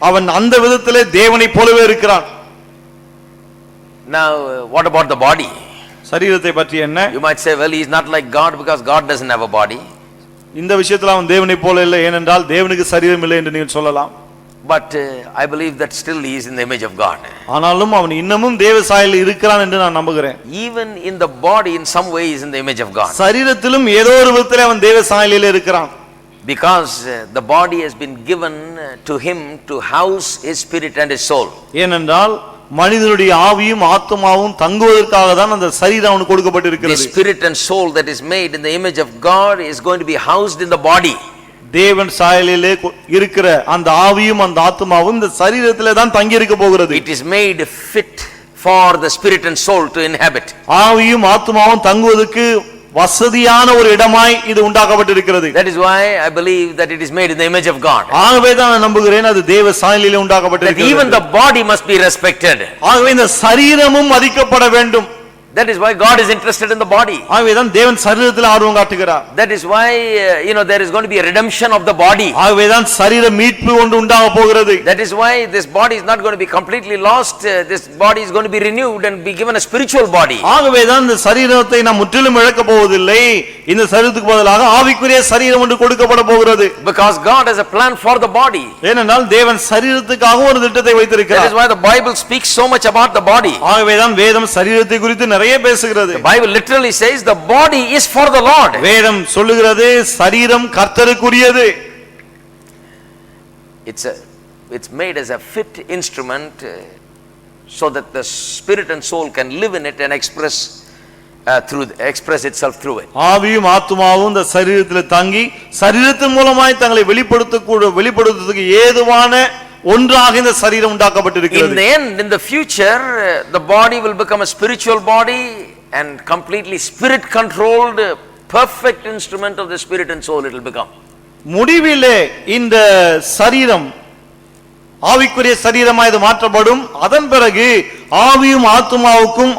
அவன் அந்த விதத்திலே தேவனை போலவே இருக்கிறான். Now what about the body? சரீரத்தை பற்றி என்ன? You might say, well, he is not like God because God doesn't have a body. இந்த விஷயத்துல அவன் தேவனை போல இல்லை, ஏனென்றால் தேவனுக்கு சரீரம் இல்லை என்று நீங்கள் சொல்லலாம். But I believe that still he is in the image of God. ஆனாலும் அவன் இன்னமும் தேவ சாயலில் இருக்கிறான் என்று நான் நம்புகிறேன். Even in the body in some way he is in the image of God. சரீரத்திலும் ஏதோ ஒரு விதத்திலே அவன் தேவ சாயலில் இருக்கிறான். Because the body has been given to him to house his spirit and his soul. ஏனென்றால் மனிதனுடைய ஆவியும் ஆத்துமாவும் தங்குவதற்காக தான் அந்த சரீரம் அவனுக்கு கொடுக்கப்பட்டிருக்கிறது. The spirit and soul that is made in the image of God is going to be housed in the body. தேவன் சாயலிலே இருக்கிற அந்த ஆவியும் அந்த ஆத்துமாவும் இந்த சரீரத்திலே தான் தங்கி இருக்க போகிறது. It is made fit for the spirit and soul to inhabit. ஆவியும் ஆத்துமாவும் தங்குவதற்கு வசதியான ஒரு இடமாய் இது உண்டாக்கப்பட்டிருக்கிறது. That is why I believe that it is made in the image of God. ஆகவே தான் நான் நம்புகிறேன் அது தேவ சாயலிலே உண்டாக்கப்பட்டிருக்கிறது. That even the body must be respected. ஆகவே இந்த சரீரமும் மதிக்கப்பட வேண்டும். That is why God is interested in the body. ஆகவேதான் தேவன் சரீரத்தில் ஆர்வம் காட்டுகிறார். That is why there is going to be a redemption of the body. ஆகவேதான் சரீர மீட்பு ஒன்று உண்டாக போகிறது. That is why this body is not going to be completely lost. This body is going to be renewed and be given a spiritual body. ஆகவேதான் இந்த சரீரத்தை நாம் முற்றிலும் இழக்க போவதில்லை. இந்த சரீரத்துக்கு பதிலாக ஆவிக்குரிய சரீரம் ஒன்று கொடுக்கப்பட போகிறது. Because God has a plan for the body. ஏனென்றால் தேவன் சரீரத்துக்காக ஒரு திட்டத்தை வைத்திருக்கிறார். That is why the Bible speaks so much about the body. ஆகவேதான் வேதம் சரீரத்தை குறித்து நிறைய பேசுகிறது. The Bible literally says the body is for the Lord. வேதம் சொல்லுகிறது சரீரம் கர்த்தருக்குரியது. It's made as a fit instrument so that the spirit and soul can live in it and express itself through it. ஆவியும் ஆத்துமாவும் இந்த சரீரத்தில் தங்கி சரீரத்தின் மூலமாய் தங்களை வெளிப்படுத்துவதற்கு ஏதுவான ஒன்றாக இந்த சரீரம் உண்டாக்கப்பட்டிருக்கிறது. In the end, in the future, the body will become a spiritual body and completely spirit controlled, perfect instrument of the spirit and soul it will become. முடிவிலே இந்த சரீரம் ஆவிக்குரிய சரீரமாய் இது மாற்றப்படும். அதன் பிறகு ஆவியும் ஆத்துமாவுக்கும்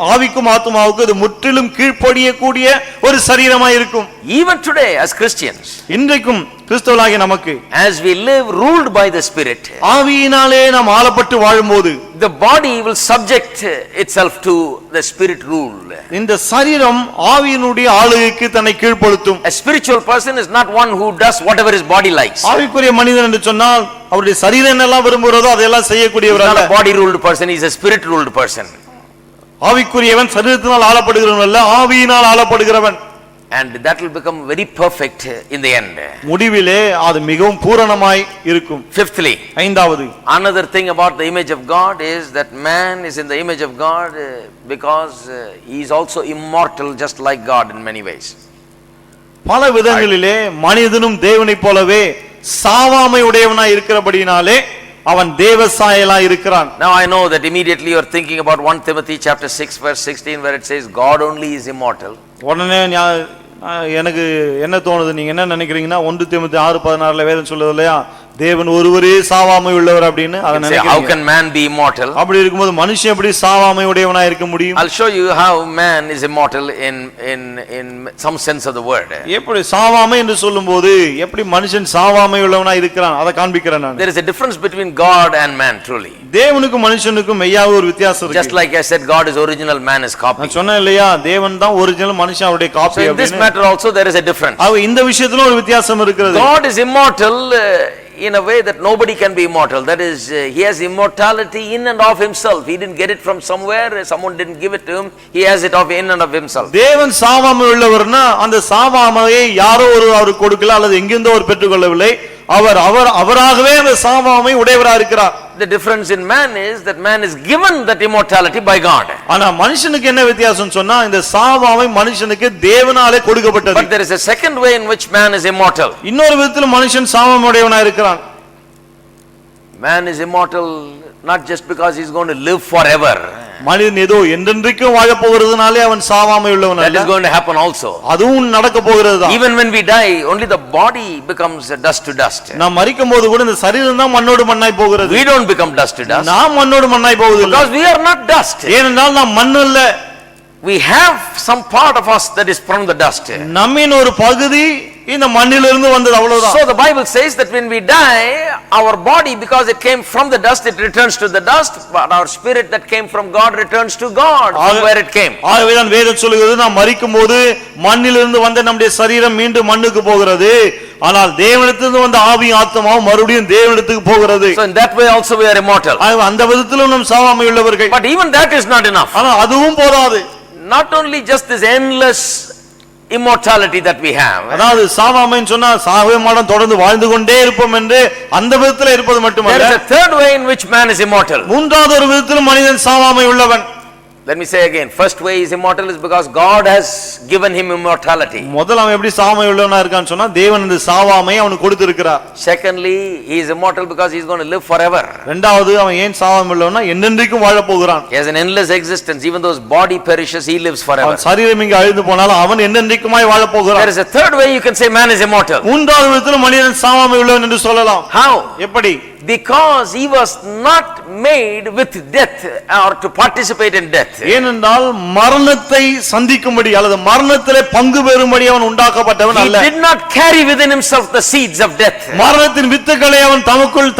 இது முற்றிலும் கீழ்ப்படியக்கூடிய ஒரு சரீரமாய் இருக்கும். Even today as Christians, இன்றைக்கும் கிறிஸ்தவர்களாகிய நமக்கு as we live ruled by the spirit, ஆவியினாலே நாம் ஆளப்பட்டு வாழும்போது the body will subject itself to the spirit rule. இந்த சரீரம் ஆவியினுடைய ஆளுகைக்கு தன்னை கீழ்ப்படுத்தும். A spiritual person is not one who does whatever his body likes. ஆவிக்குரிய மனிதன் என்று சொன்னால் அவருடைய சரீரம் என்னெல்லாம் விரும்புகிறதோ அதெல்லாம் செய்யக்கூடியவர் அல்ல. Not a body ruled person, he is a spirit ruled person. ஆவிக்குரியவன் சரீரத்தினால் ஆளப்படுகிறவன் அல்ல, ஆவியினால் ஆளப்படுகிறவன். And that will become very perfect in the end. முடிவிலே அது மிகவும் பூரணமாய் இருக்கும். Fifthly, ஐந்தாவது, another thing about the image of God is that man is in the image of God because he is also immortal just like God in many ways. பல விதங்களிலே மனிதனும் தேவனைப் போலவே சாவாமை உடையவனாய் இருக்கிறபடியினாலே அவன் தேவசாயலாய் இருக்கிறான். Now I know that immediately you are thinking about 1 Timothy chapter 6 verse 16 where it says God only is immortal. உடனே எனக்கு என்ன தோணுது, நீங்க என்ன நினைக்கிறீங்கன்னா 1 தீமோத்தேயு 6:16 வேதம் சொல்லுது இல்லையா, தேவன் ஒருவரே சாவாமை உள்ளவர் அப்படின்னு. அதை நினைக்கிறீங்க. How can man be immortal? அப்படி இருக்கும்போது மனுஷன் எப்படி சாவாமை உடையவனாய் இருக்க முடியும்? I'll show you how man is immortal in some sense of the word. எப்படி சாவாமை என்று சொல்லும்போது எப்படி மனுஷன் சாவாமை உள்ளவனாய் இருக்கிறான் அதை காண்பிக்கிறேன் நான். There is a difference between God and man truly. தேவனுக்கும் மனுஷனுக்கும் மெய்யாவே ஒரு வித்தியாசம் இருக்கு. Just like I said, God is original, man is copy. நான் சொன்னேன் இல்லையா, தேவன் தான் ஒரிஜினல், மனுஷன் அவருடைய copy. So in this matter also there is a difference. இந்த விஷயத்துல ஒரு வித்தியாசம் இருக்கிறது. God is immortal in a way that nobody can be immortal. That is, he has immortality in and of himself. He didn't get it from somewhere, someone didn't give it to him. He has it of in and of himself. தேவன் சாவாமை உள்ளவர்னா அந்த சாவாமையை யாரோ அவருக்கு கொடுக்கல அல்லது எங்கிருந்தோ அவர் பெற்றுக்கொள்ளவில்லை. அவராகவே அந்த சாவாமை உடையவராக இருக்கிறார். The difference in man is that man is given that immortality by God. ஆனா மனுஷனுக்கு என்ன வித்தியாசம் சொன்னா இந்த சாவாமை மனுஷனுக்கு தேவனாலே கொடுக்கப்பட்டது. But there is a second way in which man is immortal. இன்னொரு விதத்தில் மனுஷன் சாவாமை உடையவனாக இருக்கிறான். Man is immortal not just because he is going to live forever. மனிதன் ஏதோ என்றென்றைக்கும் வாழ போகிறதுனாலே அவன் சாவாமை உள்ளவன் அல்ல. That is going to happen also. அதுவும் நடக்க போகிறது. Even when we die, only the body becomes dust to dust. நாம் மரிக்கும்போது கூட இந்த சரீரம் தான் மண்ணோடு மண்ணாய் போகிறது. We don't become dust to dust. நாம் மண்ணோடு மண்ணாய் போவதில்லை. Because we are not dust. ஏனென்றால் நாம் மண் அல்ல. We have some part of us that is from the dust. நம்மின் ஒரு பகுதி இந்த மண்ணிலிருந்து வந்தது, அவ்வளவுதான். So the Bible says that when we die, our body, because it came from the dust, it returns to the dust, but our spirit that came from God returns to God from where it came. ஆகவேதான் வேதம் சொல்லுகிறது நாம் மரிக்கும்போது மண்ணிலிருந்து வந்த நம்முடைய சரீரம் மீண்டும் மண்ணுக்கு போகிறது, ஆனால் தேவனிடத்திலிருந்து வந்த ஆவி ஆத்மாவும் மறுபடியும் தேவனிடத்துக்கு போகிறது. So in that way also we are immortal. அந்த விதத்திலும் நாம் சாவாமை உள்ளவர்கள். But even that is not enough. ஆனால் அதுவும் போதாது. Not only just this endless immortality that we have. அதாவது சாவாமைன்னு சொன்னா சாவே மாடம் தொடர்ந்து வாழ்ந்து கொண்டே இருப்போம் என்று அந்த விதத்தில் இருப்பது மட்டுமல்ல. There is a third way in which man is immortal. மூன்றாவது ஒரு விதத்தில் மனிதன் சாவாமை உள்ளவன். Let me say again, first way he is immortal is because God has given him immortality. முதல்ல அவன் எப்படி சாவாமை உள்ளவனா இருக்கான்னு சொன்னா தேவன் இந்த சாவாமையை அவனுக்கு கொடுத்திருக்கிறார். Secondly, he is immortal because he is going to live forever. இரண்டாவது அவன் ஏன் சாவாமை உள்ளவனா என்னென்றைக்கும் வாழ போகிறான். He has an endless existence. Even though his body perishes, he lives forever. அவன் சரீரம் இங்கே அழிந்து போனாலும் அவன் என்னென்றைக்குமாய் வாழ போகிறான். There is a third way you can say man is immortal. மூன்றாவது விதத்தில் மனிதன் சாவாமை உள்ளவன் என்று சொல்லலாம். How? எப்படி? Because he was not made with death or to participate in death. ஏனென்றால் மரணத்தை சந்திக்கும்படி அல்லது மரணத்திலே பங்கு பெறும்படி அவன் உண்டாக்கப்பட்டவன் He அல்ல. did not carry within himself the seeds of death. மரணத்தின் வித்துக்களை அவன்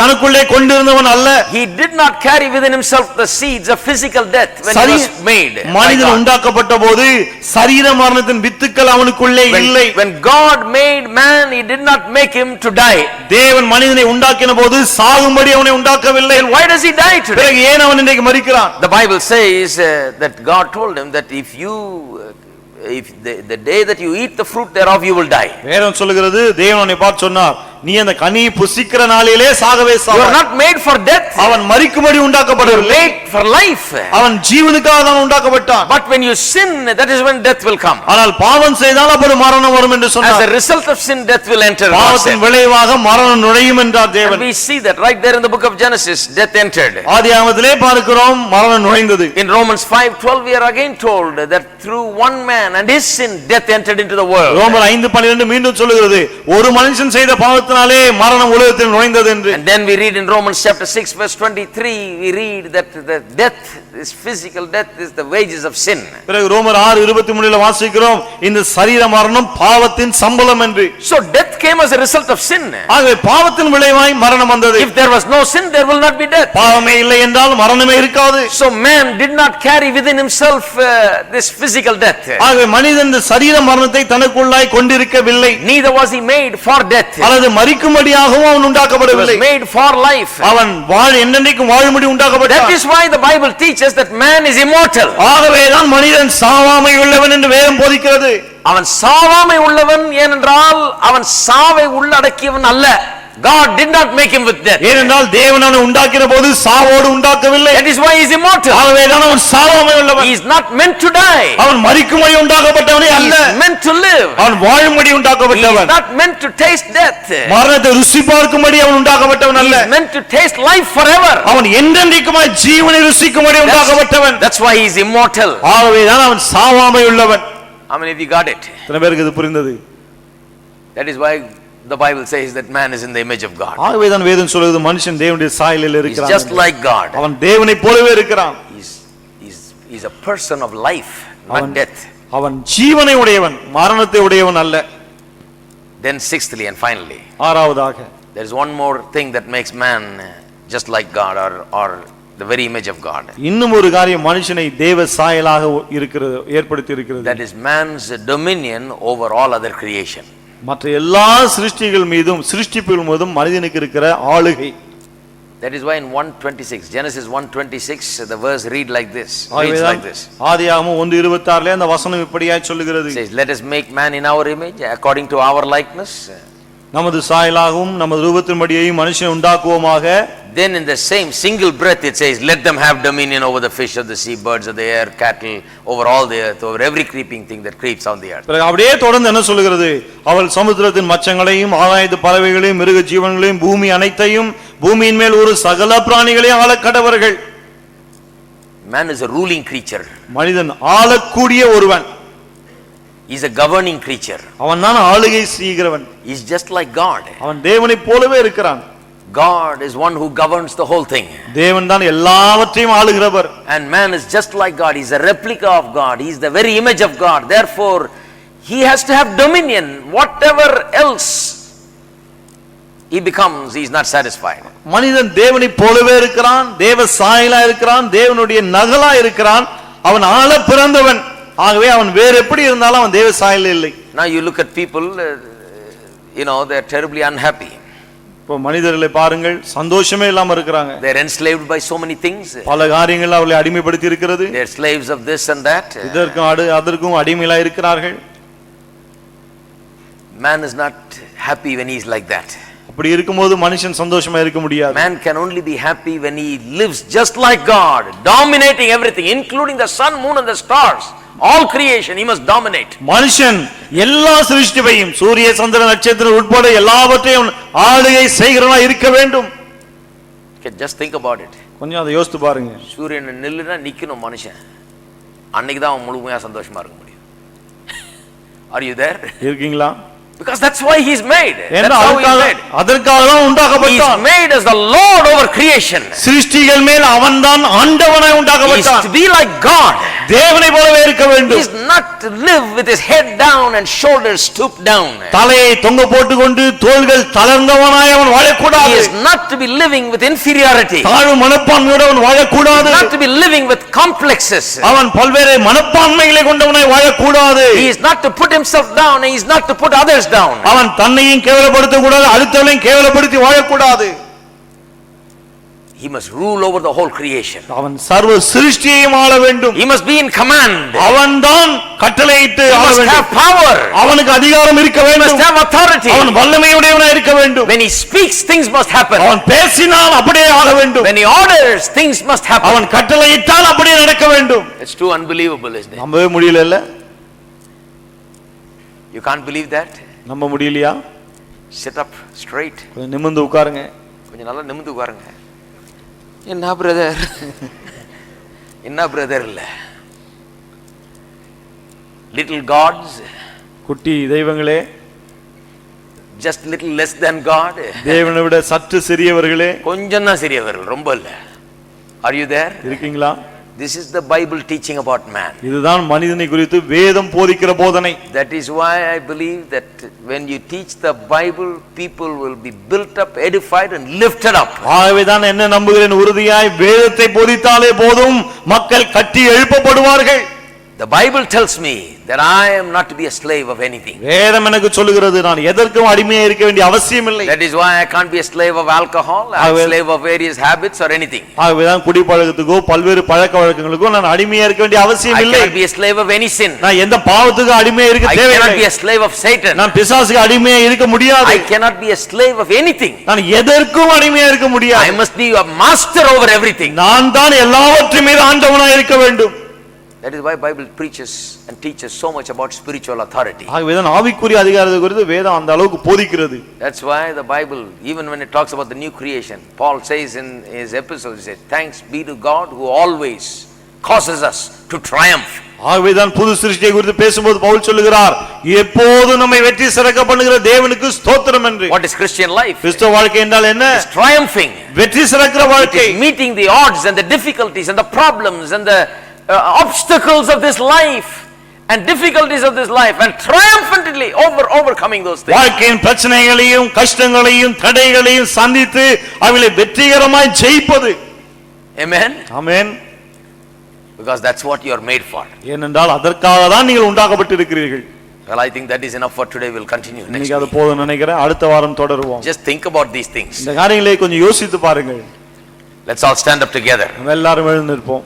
தனக்குள்ளே கொண்டிருந்தவன் அல்ல. He did not carry within himself the seeds of physical death when he was made. மனிதன் உண்டாக்கப்பட்ட போது சரீர மரணத்தின் வித்துக்கள் அவனுக்குள்ளே இல்லை. When God made man, he did not make him to die. தேவன் மனிதனை உண்டாக்கின போது சாகும்படி அவனை உண்டாக்கவில்லை. Then why does he die today? பிறகு ஏன் அவன் இன்றைக்கு மரிக்கிறான்? The Bible says that God told him that if the day that you eat the fruit thereof you will die. வேதம் சொல்லுகிறது தேவன் அவனை பார்த்து சொன்னார், நீ அந்த கனியை புசிக்கிற நாளிலே சாகவே You are சாவாய். not made for death. அவன் மரிக்கும்படி உண்டாக்கப்படவில்லை, Made for life. அவன் ஜீவனுக்காக தான் உண்டாக்கப்பட்டான். But when you sin, that is when death will come. ஆனால் பாவம் செய்தால் அப்பொழுது மரணம் வரும் என்று As a சொன்னார். result of sin, death will enter. God பாவத்தின் said. விளைவாக மரணம் நுழையும் என்றார் And தேவன். we see that right there in the book of Genesis, death entered. ஆதியாகமத்திலே பார்க்கிறோம் மரணம் நுழைந்தது. In Romans 5:12 we are again told that through one man and his sin death entered into the world. ரோமர் 5:12 மீண்டும் சொல்லுகிறது, ஒரு மனுஷன் செய்த பாவத்தினாலே மரணம் உலகத்தில் நுழைந்தது என்று. And then we read in Romans chapter 6 verse 23 we read that the death is physical death is the wages of sin. பிறகு ரோமர் 6:23 வாசிக்கிறோம், இந்த சரீர மரணம் பாவத்தின் சம்பளம் என்று. So death came as a result of sin. ஆகவே பாவத்தின் விளைவாய் மரணம் வந்தது. If there was no sin there will not be death. பாவமே இல்லை என்றால் மரணமே இருக்காது. So man did not carry within himself this physical death. ஆகவே மனிதன் இந்த சரீர மரணத்தை தனக்குள்ளாய் கொண்டிருக்கவில்லை. Neither was he made for death. அல்லது மரிக்கும்படியாகவும் அவன் He was உண்டாக்கப்படவில்லை. made for life. அவன் என்னென்னைக்கும் வாழும்படி உண்டாக்கப்பட்டான். That is why the Bible teaches that man is immortal. ஆகவேதான் மனிதன் சாவாமை உள்ளவன் என்று வேதம் போதிக்கிறது. அவன் சாவாமை உள்ளவன் ஏனென்றால் அவன் சாவை உள்ளடக்கியவன் அல்ல. God did not make him with death. ஏனென்றால் தேவன் அவனை உண்டாக்கின போது சாவோடு உண்டாக்கவில்லை. That is why he is immortal. ஆகவேதான் அவன் சாவாமை உள்ளவன். He is not meant to die. அவன் மரிக்கும்படி உண்டாக்கப்பட்டவனே He அல்ல. is meant to live. அவன் வாழும்படி He is உண்டாக்கப்பட்டவன். not meant to taste death. மரணத்தை ருசி பார்க்கும்படி அவன் உண்டாக்கப்பட்டவன் He அல்ல. is meant to taste life forever. அவன் என்றென்றைக்குமாய் ஜீவனை ருசிக்கும்படி உண்டாக்கப்பட்டவன். That's why he is immortal. ஆகவேதான் அவன் சாவாமை உள்ளவன். How many of you got it? எத்தனை பேருக்கு இது புரிந்தது? That is why the Bible says that man is in the image of God. ஆகவேதான் வேதம் சொல்லுகிறது மனுஷன் தேவனுடைய சாயலில் He is இருக்கிறான். just like God. அவன் தேவனை போலவே இருக்கிறான். He is a person of life, not death. அவன் ஜீவனை உடையவன், மரணத்தை உடையவன் அல்ல. Then sixthly and finally, ஆறாவதாக there is one more thing that makes man just like God or the very image of God. இன்னும் ஒரு காரியம் மனுஷனை தேவ சாயலாக இருக்கிறது ஏற்படுத்தி இருக்கிறது. That is man's dominion over all other creation. மற்ற எல்லா சிருஷ்டிகள் மீதும் சிருஷ்டிப்புகள் மீதும் மனிதனுக்கு இருக்கிற ஆளுகை. That is why in 1:26 Genesis 1:26 the verse reads like this. ஆதியாகமம் 1:26 அந்த வசனம் இப்படியாய் சொல்லுகிறது. It says, let us make man in our image according to our likeness. நமது சாயலாகவும் நமது ரூபத்தின்படியே மனுஷனை உண்டாக்குவோமாக. Then in the same single breath it says, let them have dominion over the fish of the sea, birds of the air, cattle, over all the earth, over every creeping thing that creeps on the earth. பிறகு அப்படியே தொடர்ந்து என்ன சொல்லுகிறது? அவள் சமுத்திரத்தின் மச்சங்களையும் ஆகாயத்து பறவைகளையும் மிருக ஜீவன்களையும் பூமி அனைத்தையும் பூமியின் மேல் ஒரு சகல பிராணிகளையும் ஆளக்கடவர்கள். Man is a ruling creature. மனிதன் ஆளக்கூடிய ஒருவன். He is a governing creature. அவன் தான் ஆளுகை செய்கிறவன். He is just like God. அவன் தேவனை போலவே இருக்கிறான். God is one who governs the whole thing. தேவன் தான் எல்லாவற்றையும் ஆளுகிறவர். And man is just like God. He is a replica of God. He is the very image of God. Therefore, he has to have dominion. Whatever else he becomes, he is not satisfied. மனிதன் தேவனை போலவே இருக்கிறான், தேவ சாயலா இருக்கிறான், தேவனுடைய நகலா இருக்கிறான். அவன் ஆள பிறந்தவன். ஆகவே அவன் வேற எப்படி இருந்தாலும் அவன் தேவ சாயலில் இல்லை. Now you look at people, they are terribly unhappy. இப்போ மனிதர்களை பாருங்கள், சந்தோஷமே இல்லாம இருக்கிறாங்க. They are enslaved by so many things. பல காரியங்கள் அவர்களை அடிமைப்படுத்தி இருக்கிறது. They are slaves of this and that. இதற்கும் அதற்கும் அடிமையா இருக்கிறார்கள். Man is not happy when he is like that. அப்படி இருக்கும்போது மனுஷன் சந்தோஷமா இருக்க முடியாது. Man can only be happy when he lives just like God, dominating everything, including the sun, moon and the stars. All creation he must dominate. மனுஷன் எல்லா சிருஷ்டியையும் சூரிய சந்திர நட்சத்திரம் உட்பட எல்லாவற்றையும் ஆளுகை செய்கிறவனா இருக்க வேண்டும். Just think about it. கொஞ்சம் அதை யோசித்து பாருங்க. சூரியன் நில்லுனா நிக்கணும் மனுஷன். அன்னைக்கு தான் அவன் முழுமையா சந்தோஷமா இருக்க முடியும். Are you there? இருக்கீங்களா? Because that's why he's made. ஏன்னா That's how he's made. அதற்காக தான் He's உண்டாக்கப்பட்டான். made as the Lord over creation. சிருஷ்டிகள் மேல் அவன்தான் ஆண்டவனாய் He is உண்டாக்கப்பட்டான். to be like God. தேவனை போலவே இருக்க He வேண்டும். is not to live with his head down and shoulders stooped down. தலையை தொங்க போட்டுக்கொண்டு தோள்கள் தளர்ந்தவனாய் அவன் He வாழக்கூடாது. is not to be living with inferiority. தாழ்வு மனப்பான்மையோடு அவன் வாழக்கூடாது. Not to be living with complexes. அவன் பல்வேறு மனப்பான்மைகளை கொண்டவனாய் வாழக்கூடாது. He is not to put himself down, and he is not to put others down. அவன் தன்னையும் கேவலப்படுத்த கூடாது, அடுத்தவனையும் கேவலப்படுத்தி வாழக்கூடாது. He must rule over the whole creation. அவன் சர்வ சிருஷ்டியையும் ஆள வேண்டும். He must be in command. அவன்தான் கட்டளையிட்டு He ஆள must வேண்டும். have power. அவனுக்கு அதிகாரம் இருக்க He வேண்டும். must have authority. அவன் வல்லமையுடையவனாய் இருக்க வேண்டும். When he speaks, things must happen. அவன் பேசினால் அப்படியே ஆக வேண்டும். When he orders, things must happen. அவன் கட்டளையிட்டால் அப்படியே நடக்க வேண்டும். It's too unbelievable, isn't it? நம்பவே முடியல. You can't believe that? நம்ப முடியலையா? Sit up straight. கொஞ்சம் நிமிர்ந்து உட்காருங்க. கொஞ்சம் நல்லா நிமிர்ந்து உட்காருங்க. என்ன பிரதர்? என்ன பிரதர் இல்ல? Little gods, குட்டி தெய்வங்களே, just little less than God. தேவனை விட சற்று சிறியவர்களே, கொஞ்சம் தான் சிறியவர்கள், ரொம்ப இல்ல. Are you there? இருக்கீங்களா? This is the Bible teaching about man. இதுதான் மனிதனை குறித்து வேதம் போதிக்கிற போதனை. That is why I believe that when you teach the Bible, people will be built up, edified and lifted up. ஆகவேதான் என்ன நம்புகிறேன், உறுதியாய் வேதத்தை போதித்தாலே போதும் மக்கள் கட்டி எழுப்பப்படுவார்கள். The Bible tells me that I am not to be a slave of anything. வேதம் எனக்கு சொல்லுகிறது நான் எதற்கும் அடிமையா இருக்க வேண்டிய அவசியம் இல்லை. That is why I can't be a slave of alcohol, a slave of various habits or anything. ஆகவேதான் குடிப்பழக்கத்துக்கோ பல்வேறு பழக்க வழக்கங்களுக்கோ நான் அடிமையா இருக்க வேண்டிய அவசியம் I இல்லை. cannot be a slave of any sin. நான் எந்த பாவத்துக்கு அடிமையா இருக்க I cannot be தேவையில்லை. a slave of Satan. நான் பிசாசுக்கு அடிமையா இருக்க முடியாது. I cannot be a slave of anything. நான் எதற்கும் அடிமையா இருக்க I முடியாது. must be a master over everything. நான் தான் எல்லாவற்றின் மீது ஆண்டவனா இருக்க வேண்டும். That is why Bible preaches and teaches so much about spiritual authority. ஆகவேதான் ஆவிக்குரிய அதிகாரத்தை குறித்து வேதம் அந்த அளவுக்கு போதிக்கிறது. That's why the Bible, even when it talks about the new creation, Paul says in his epistle, he says, thanks be to God who always causes us to triumph. ஆகவேதான் புது சிருஷ்டியை குறித்து பேசும்போது பவுல் சொல்லுகிறார், எப்போதும் நம்மை வெற்றி சிறக்க பண்ணுகிற தேவனுக்கு ஸ்தோத்திரம் என்று. What is Christian life? கிறிஸ்தவ வாழ்க்கை என்றால் என்ன? It's triumphing. வெற்றி சிறக்கிற It வாழ்க்கை. is meeting the odds and the difficulties and the problems and the obstacles of this life and difficulties of this life and triumphantly overcoming those things. வாழ்க்கையின் பிரச்சனைகளையும் கஷ்டங்களையும் தடைகளையும் சந்தித்து அவைகளை வெற்றிகரமாய் ஜெயிப்பது. Amen. Amen. Because that's what you are made for. ஏனென்றால் அதற்காக தான் நீங்கள் உண்டாக்கப்பட்டிருக்கிறீர்கள். Well, I think that is enough for today. We'll continue next இன்னைக்கு அது week. போதும் நினைக்கிறேன். அடுத்த வாரம் தொடருவோம். Just think about these things. இந்த காரியங்களை கொஞ்சம் யோசித்து பாருங்கள். Let's all stand up together. நம்ம எல்லாரும் எழுந்திருப்போம்.